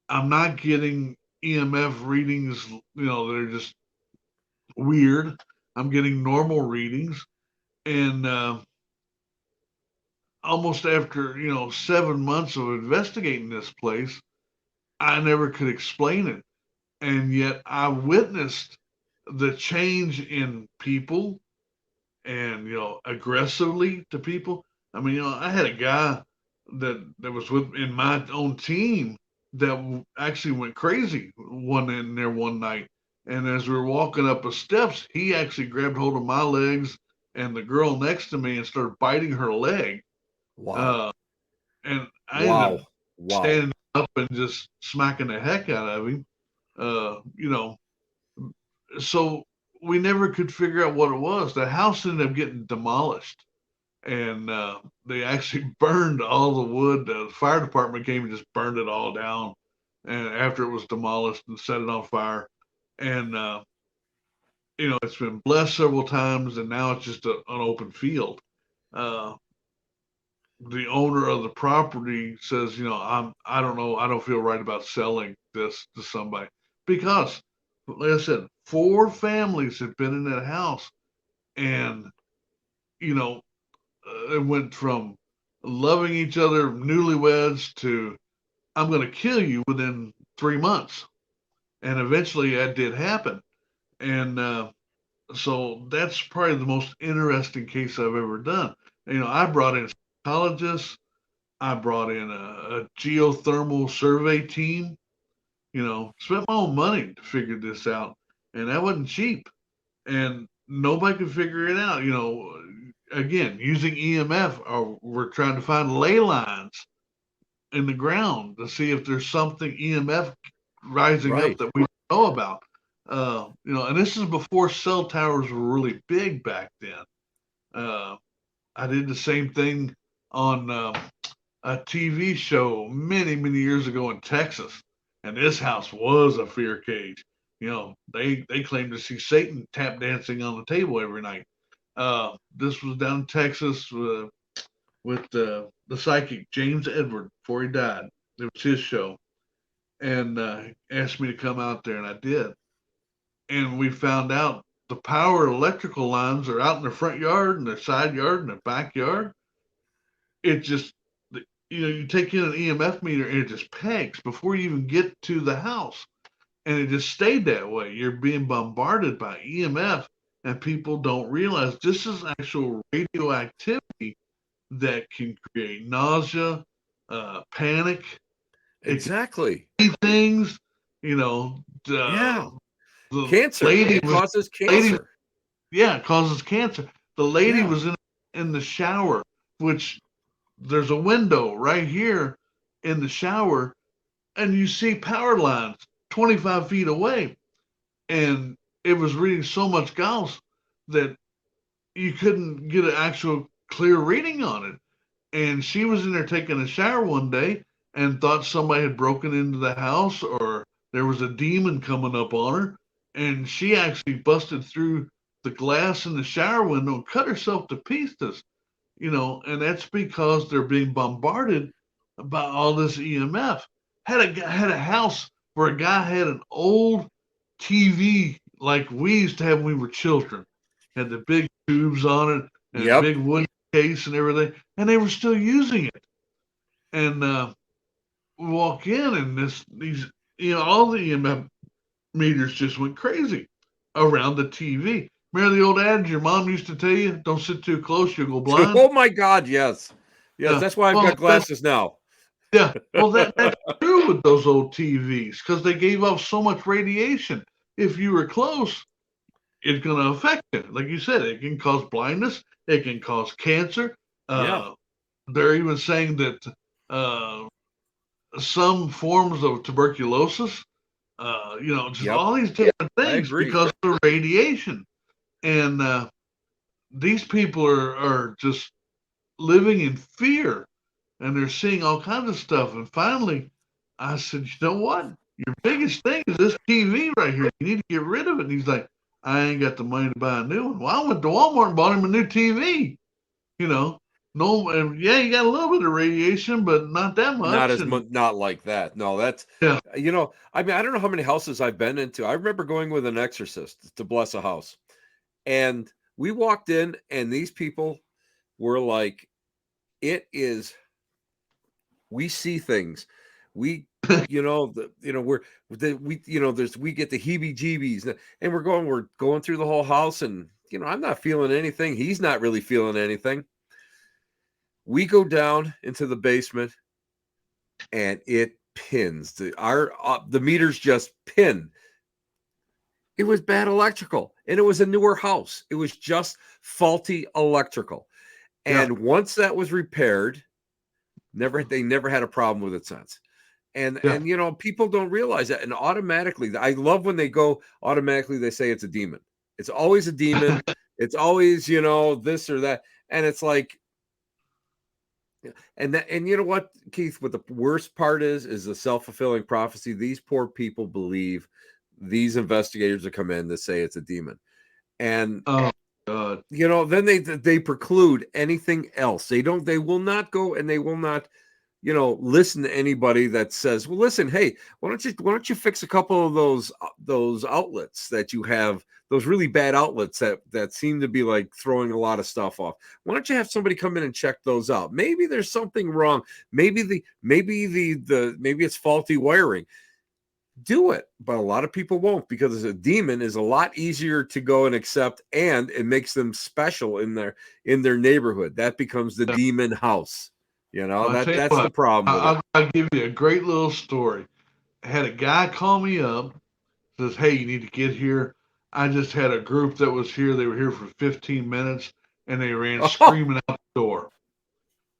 I'm not getting EMF readings, that are just weird. I'm getting normal readings. And almost after, 7 months of investigating this place, I never could explain it. And yet I witnessed the change in people and, aggressively to people. I mean, I had a guy that was with in my own team that actually went crazy one in there one night. And as we were walking up the steps, he actually grabbed hold of my legs and the girl next to me and started biting her leg. Wow. Uh, and I ended Wow. up Wow. standing up and just smacking the heck out of him. Uh, you know, so we never could figure out what it was. The house ended up getting demolished, and they actually burned all the wood. The fire department came and just burned it all down, and after it was demolished and set it on fire, and it's been blessed several times, and now it's just an open field. Uh, the owner of the property says, I don't know, I don't feel right about selling this to somebody because, like I said, 4 families have been in that house, and you know, it went from loving each other, newlyweds, to I'm going to kill you within 3 months, and eventually that did happen, and so that's probably the most interesting case I've ever done. I brought in psychologists. I brought in a geothermal survey team, spent my own money to figure this out. And that wasn't cheap. And nobody could figure it out. Again, using EMF, or we're trying to find ley lines in the ground to see if there's something EMF rising up Right. that we don't know about. And this is before cell towers were really big back then. Uh, I did the same thing on a TV show many, many years ago in Texas, and this house was a fear cage. They claimed to see Satan tap dancing on the table every night. This was down in Texas with the psychic James Edward before he died. It was his show, and asked me to come out there, and I did. And we found out the power electrical lines are out in the front yard, and the side yard, and the backyard. It just you take in an EMF meter and it just pegs before you even get to the house. And it just stayed that way. You're being bombarded by EMF, and people don't realize this is actual radioactivity that can create nausea, panic. It Exactly. can see things. You know, Yeah. the Cancer. lady It was causes lady. cancer. Yeah, it causes cancer. The lady Yeah. was in the shower, which there's a window right here in the shower, and you see power lines 25 feet away. And it was reading so much Gauss that you couldn't get an actual clear reading on it. And she was in there taking a shower one day and thought somebody had broken into the house or there was a demon coming up on her. And she actually busted through the glass in the shower window and cut herself to pieces. And that's because they're being bombarded by all this EMF. Had a house where a guy had an old TV like we used to have when we were children, had the big tubes on it and a Yep. big wood case and everything, and they were still using it. And we walk in, and these all the EMF meters just went crazy around the TV. Remember the old adage your mom used to tell you, don't sit too close, you'll go blind? Oh my God. Yes. Yes. Yeah. That's why I've Well, got glasses now. that's true with those old TVs because they gave off so much radiation. If you were close, it's going to affect you. Like you said, it can cause blindness, it can cause cancer. Yeah. They're even saying that some forms of tuberculosis just Yep. all these different I things agree. because of the radiation. And these people are just living in fear, and they're seeing all kinds of stuff. And finally, I said, you know what? Your biggest thing is this TV right here. You need to get rid of it. And he's like, I ain't got the money to buy a new one. Well, I went to Walmart and bought him a new TV. You know, no, and yeah, you got a little bit of radiation, but not that Not much. as And much, not like that. No, that's, yeah, I mean, I don't know how many houses I've been into. I remember going with an exorcist to bless a house. And we walked in, and these people were like, we see things. We, we get the heebie-jeebies, and we're going through the whole house, and I'm not feeling anything. He's not really feeling anything. We go down into the basement, and it pins. The meters just pin. It was bad electrical, and it was a newer house. It was just faulty electrical. yeah, And once that was repaired, they never had a problem with it since. And yeah, people don't realize that. And automatically, I love when they go automatically, they say it's a demon. It's always a demon. It's always, this or that. And it's like, and you know what, Keith, what the worst part is the self-fulfilling prophecy. These poor people believe these investigators that come in that say it's a demon. And oh God, then they preclude anything else. They will not go, and they will not listen to anybody that says, well, listen, hey, why don't you fix a couple of those outlets that you have, those really bad outlets that seem to be like throwing a lot of stuff off. Why don't you have somebody come in and check those out? Maybe there's something wrong. Maybe it's faulty wiring. Do it. But a lot of people won't, because a demon is a lot easier to go and accept, and it makes them special in their neighborhood. That becomes the yeah. demon house. Well, I tell you That's the what, problem with it. I'll give you a great little story. I had a guy call me up, says, "Hey, you need to get here." I just had a group that was here. They were here for 15 minutes, and they ran Oh, screaming out the door.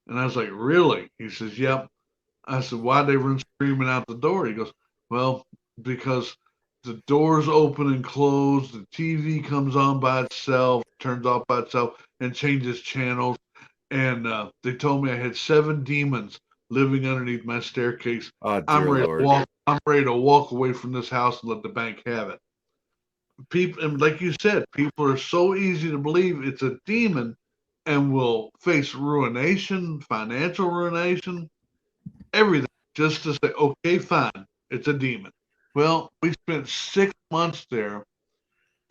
And I was like, "Really?" He says, "Yep." I said, "Why'd they run screaming out the door?" He goes, "Well, because the doors open and close, the TV comes on by itself, turns off by itself, and changes channels. And they told me I had 7 demons living underneath my staircase. oh, dear Lord. I'm ready to walk away from this house and let the bank have it." People, and like you said, people are so easy to believe it's a demon and will face ruination, financial ruination, everything, just to say, okay, fine, it's a demon. Well, we spent 6 months there.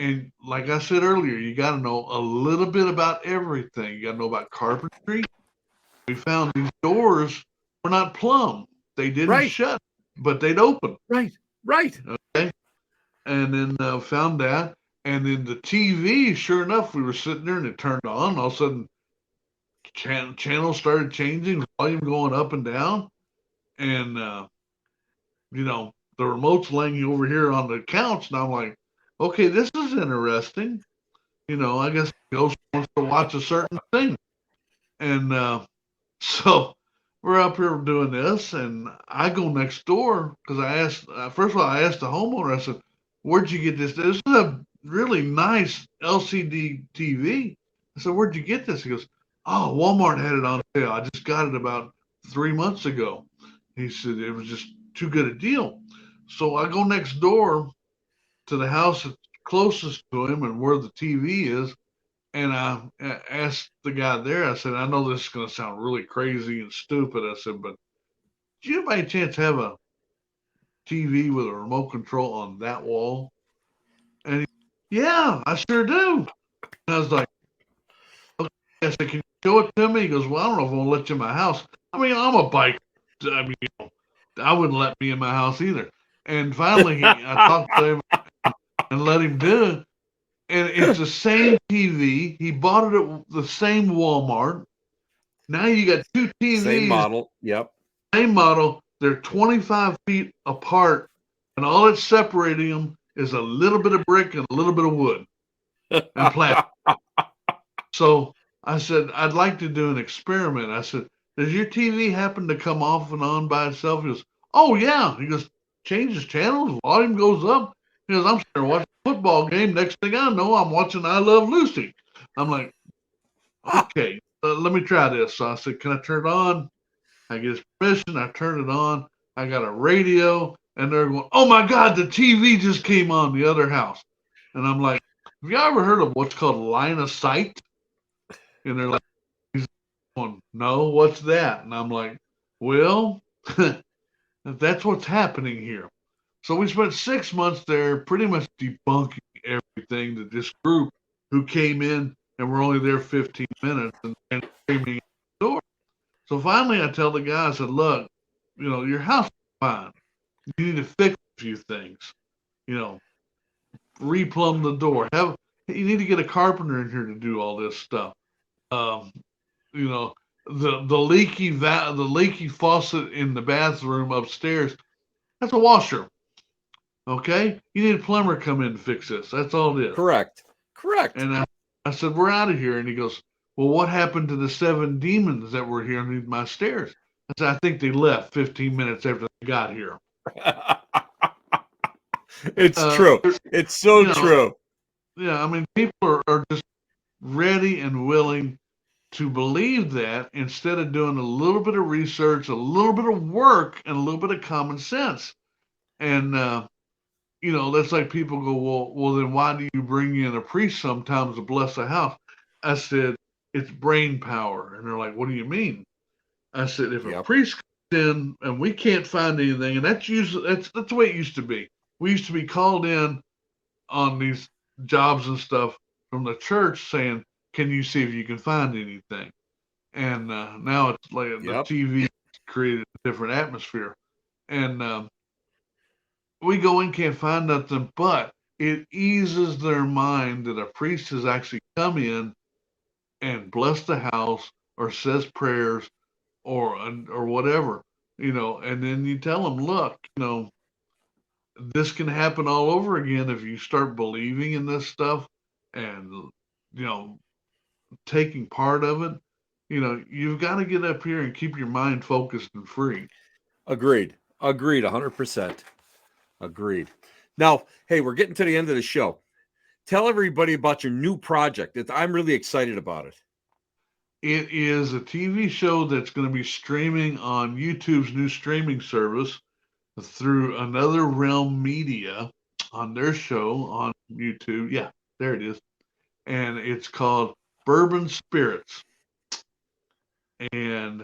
And like I said earlier, you got to know a little bit about everything. You got to know about carpentry. We found these doors were not plumb. They didn't Right, shut, but they'd open. right, right. Okay. And then found that. And then the TV, sure enough, we were sitting there and it turned on. All of a sudden, channels started changing, volume going up and down. And, the remote's laying over here on the couch. And I'm like, okay, this is interesting. I guess the ghost wants to watch a certain thing. And so we're up here doing this, and I go next door because I asked, first of all, I asked the homeowner, I said, "Where'd you get this? This is a really nice LCD TV." I said, "Where'd you get this?" He goes, "Oh, Walmart had it on sale. I just got it about 3 months ago." He said it was just too good a deal. So I go next door to the house that's closest to him and where the TV is, and I asked the guy there, I said, "I know this is going to sound really crazy and stupid." I said, "But do you by chance have a TV with a remote control on that wall?" And "Yeah, I sure do." And I was like, "Okay." I said, "Can you show it to me?" He goes, "Well, I don't know if I'm going to let you in my house." I mean, I'm a biker. I mean, I wouldn't let me in my house either. And finally, I talked to him and let him do it. And it's the same TV. He bought it at the same Walmart. Now you got 2 Same TVs, model. Yep. same model. They're 25 feet apart, and all that's separating them is a little bit of brick and a little bit of wood and plastic. So I said, "I'd like to do an experiment." I said, "Does your TV happen to come off and on by itself?" He goes, "Oh, yeah." He goes, changes channels, volume goes up. He goes, I'm sitting there watching a football game. Next thing I know, I'm watching I Love Lucy. I'm like, okay, let me try this. So I said, can I turn it on? I get his permission. I turn it on. I got a radio, and they're going, oh my God, the TV just came on the other house. And I'm like, have you ever heard of what's called line of sight? And they're like, he's going, no, what's that? And I'm like, well, that's what's happening here. So we spent 6 months there pretty much debunking everything that this group who came in and were only there 15 minutes and screaming at the door. So finally I tell the guy, I said, look, your house is fine. You need to fix a few things. Replumb the door. You need to get a carpenter in here to do all this stuff. Um, you know, the leaky faucet in the bathroom upstairs, that's a washer. Okay, you need a plumber to come in and fix this. That's all it is. Correct. And I said, we're out of here. And he goes, well, what happened to the 7 demons that were here underneath my stairs? I said, I think they left 15 minutes after they got here. It's true. It's so true. Yeah, I mean, people are just ready and willing to believe that instead of doing a little bit of research, a little bit of work, and a little bit of common sense. And that's like people go, well, then why do you bring in a priest sometimes to bless a house? I said, it's brain power. And they're like, what do you mean? I said, if a priest comes in and we can't find anything, and that's the way it used to be. We used to be called in on these jobs and stuff from the church saying, can you see if you can find anything? And now it's like the TV created a different atmosphere. And we go in, can't find nothing, but it eases their mind that a priest has actually come in and blessed the house or says prayers or whatever, and then you tell them, look, this can happen all over again if you start believing in this stuff and, taking part of it. You've got to get up here and keep your mind focused and free. Agreed. 100%. Agreed. Now, hey, we're getting to the end of the show. Tell everybody about your new project. I'm really excited about it. It is a TV show that's going to be streaming on YouTube's new streaming service through Another Realm Media on their show on YouTube. Yeah, there it is. And it's called Bourbon Spirits. And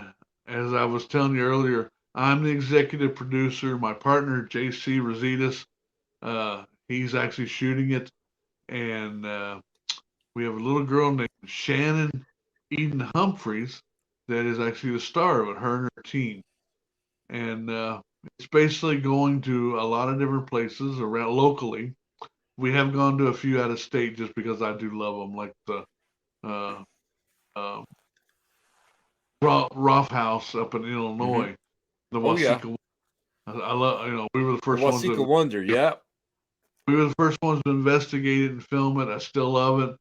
as I was telling you earlier, I'm the executive producer. My partner, JC Rositas, he's actually shooting it. And we have a little girl named Shannon Eden Humphreys that is actually the star of it, her and her team. And it's basically going to a lot of different places around locally. We have gone to a few out of state just because I do love them, like the Roth House up in Illinois. Mm-hmm. The Wasika. I love, we were the first ones. Wasika Wonder, yeah. We were the first ones to investigate it and film it. I still love it.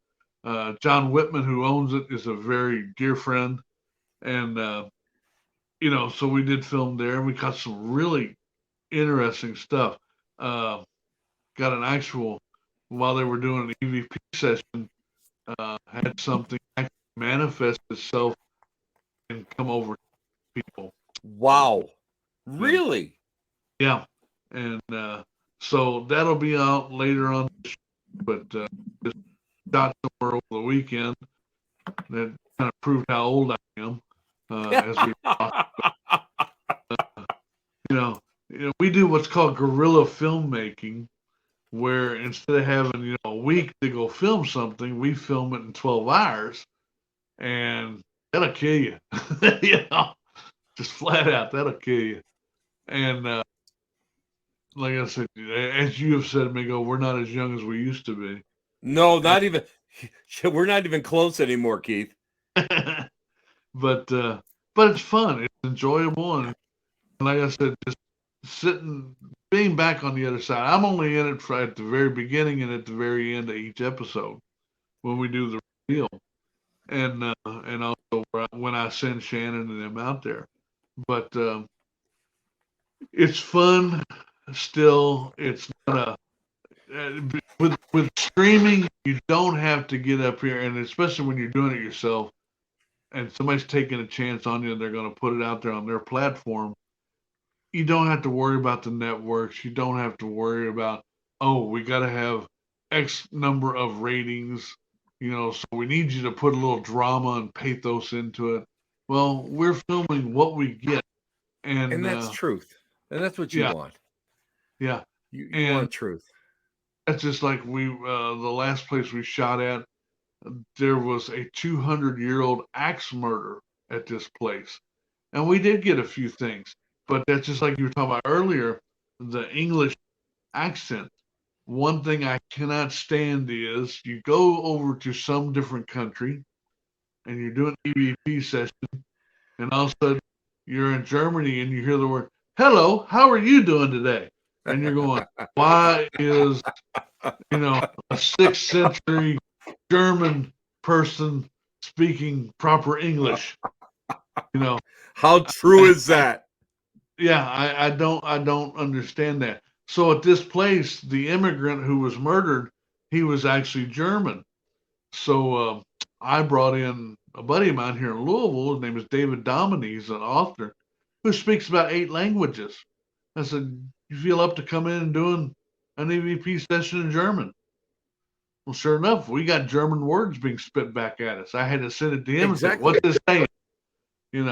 John Whitman, who owns it, is a very dear friend. And, so we did film there. And we got some really interesting stuff. Got an actual, while they were doing an EVP session, had something actually manifest itself and come over to people. Wow. Really? Yeah. And so that'll be out later on, but just shot somewhere over the weekend that kind of proved how old I am. As we we do what's called guerrilla filmmaking, where instead of having a week to go film something, we film it in 12 hours, and that'll kill you. Just flat out, that'll kill you. And like I said, as you have said, Migo, we're not as young as we used to be. No, not even. We're not even close anymore, Keith. But it's fun. It's enjoyable, and like I said, just being back on the other side. I'm only in it at the very beginning and at the very end of each episode when we do the reveal, and also when I send Shannon and them out there. But it's fun. still, it's not with streaming, you don't have to get up here, and especially when you're doing it yourself, and somebody's taking a chance on you, and they're going to put it out there on their platform. You don't have to worry about the networks. You don't have to worry about, oh, we got to have X number of ratings, so we need you to put a little drama and pathos into it. Well, we're filming what we get, And and that's truth. And that's what you yeah, want. yeah, You and want truth. that's just like the last place we shot at. There was a 200-year-old axe murder at this place, and we did get a few things, but that's just like you were talking about earlier, the English accent. One thing I cannot stand is you go over to some different country and you're doing an EVP session, and all of a sudden you're in Germany and you hear the word, hello, how are you doing today? And you're going, why is, a 6th century German person speaking proper English? You know, How true is that? yeah, I don't understand that. So at this place, the immigrant who was murdered, he was actually German. So I brought in a buddy of mine here in Louisville. His name is David Dominy. He's an author who speaks about 8 languages. I said, you feel up to come in and doing an EVP session in German? Well, sure enough, we got German words being spit back at us. I had to send it to him and say, Exactly. what's this saying? And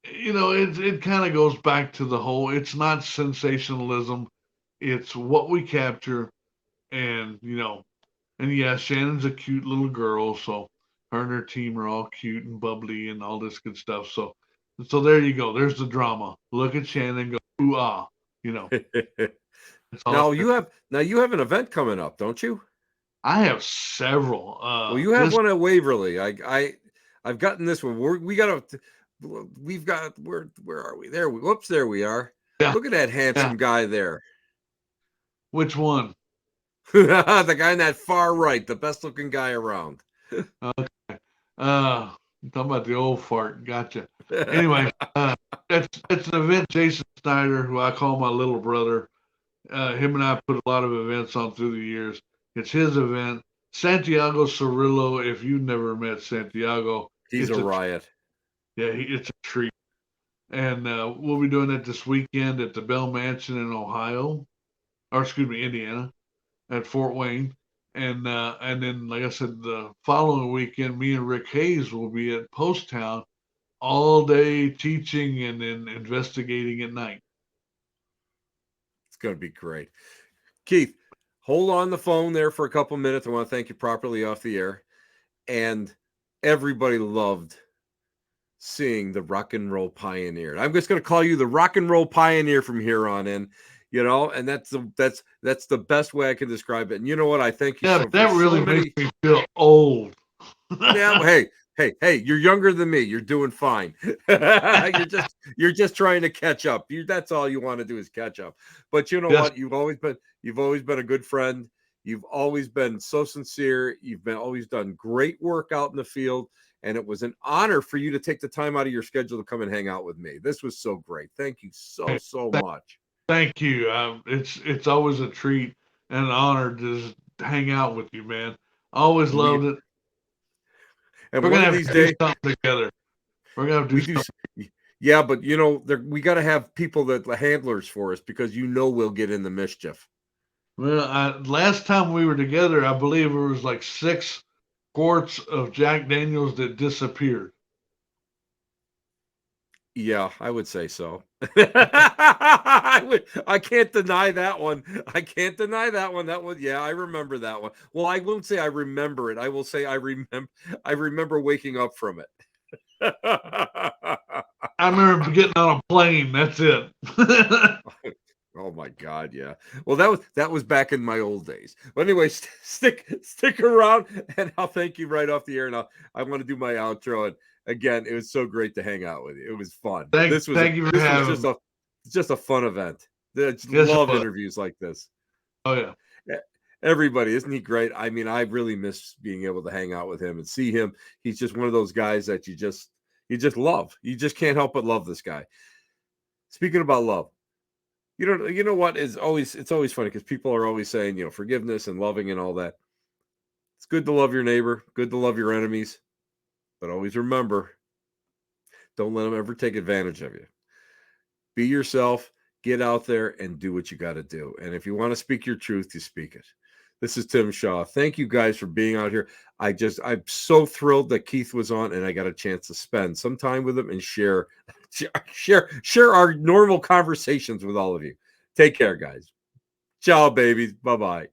it kind of goes back to the whole, it's not sensationalism, it's what we capture. And yeah, Shannon's a cute little girl, so her and her team are all cute and bubbly and all this good stuff. So there you go, there's the drama. Look at Shannon, go ooh ah. That's all. now you have an event coming up, don't you? I have several. Well, you have This one at Waverly. I've gotten this one. We've got where are we? Whoops, there we are. Yeah, Look at that handsome yeah. guy there. Which one? The guy in that far right, the best looking guy around. Okay. I'm talking about the old fart. Gotcha. Anyway, it's an event. Jason Snyder, who I call my little brother, him and I put a lot of events on through the years. It's his event. Santiago Cirillo. If you've never met Santiago, He's a riot. it's a treat. And we'll be doing it this weekend at the Bell Mansion in Ohio, or excuse me, Indiana, at Fort Wayne. And then, like I said, the following weekend, me and Rick Hayes will be at Post Town all day teaching and then investigating at night. It's going to be great. Keith, hold on the phone there for a couple minutes. I want to thank you properly off the air. And everybody loved seeing the rock and roll pioneer. I'm just going to call you the rock and roll pioneer from here on in, and that's the best way I can describe it. And you know what? I thank you. Yeah, that really makes me feel old. Yeah, hey, you're younger than me. You're doing fine. you're just trying to catch up. That's all you want to do is catch up. But you know what? You've always been a good friend. You've always been so sincere. You've always done great work out in the field. And it was an honor for you to take the time out of your schedule to come and hang out with me. This was so great. Thank you so much. Thank you. It's always a treat and an honor to just hang out with you, man. Always loved it. And we're gonna have to do something together. We're gonna have to do something. Yeah, but we got to have people that handlers for us because we'll get in the mischief. Well, last time we were together, I believe it was like 6 quarts of Jack Daniels that disappeared. Yeah, I would say so. I can't deny that one. That one. Yeah, I remember that one. Well, I won't say I remember it. I will say I remember waking up from it. I remember getting on a plane. That's it. Oh my God, yeah. Well, that was back in my old days. But anyway, stick around, and I'll thank you right off the air. And I want to do my outro. And again, it was so great to hang out with you. It was fun. Thank you for having me. Just a fun event. I love interviews like this. Oh yeah. Everybody, isn't he great? I mean, I really miss being able to hang out with him and see him. He's just one of those guys that you just love. You just can't help but love this guy. Speaking about love, you know what is always, it's always funny because people are always saying, forgiveness and loving and all that. It's good to love your neighbor, good to love your enemies, but always remember, don't let them ever take advantage of you. Be yourself, get out there and do what you got to do. And if you want to speak your truth, you speak it. This is Tim Shaw. Thank you guys for being out here. I'm so thrilled that Keith was on and I got a chance to spend some time with him and share our normal conversations with all of you. Take care, guys. Ciao, babies. Bye-bye.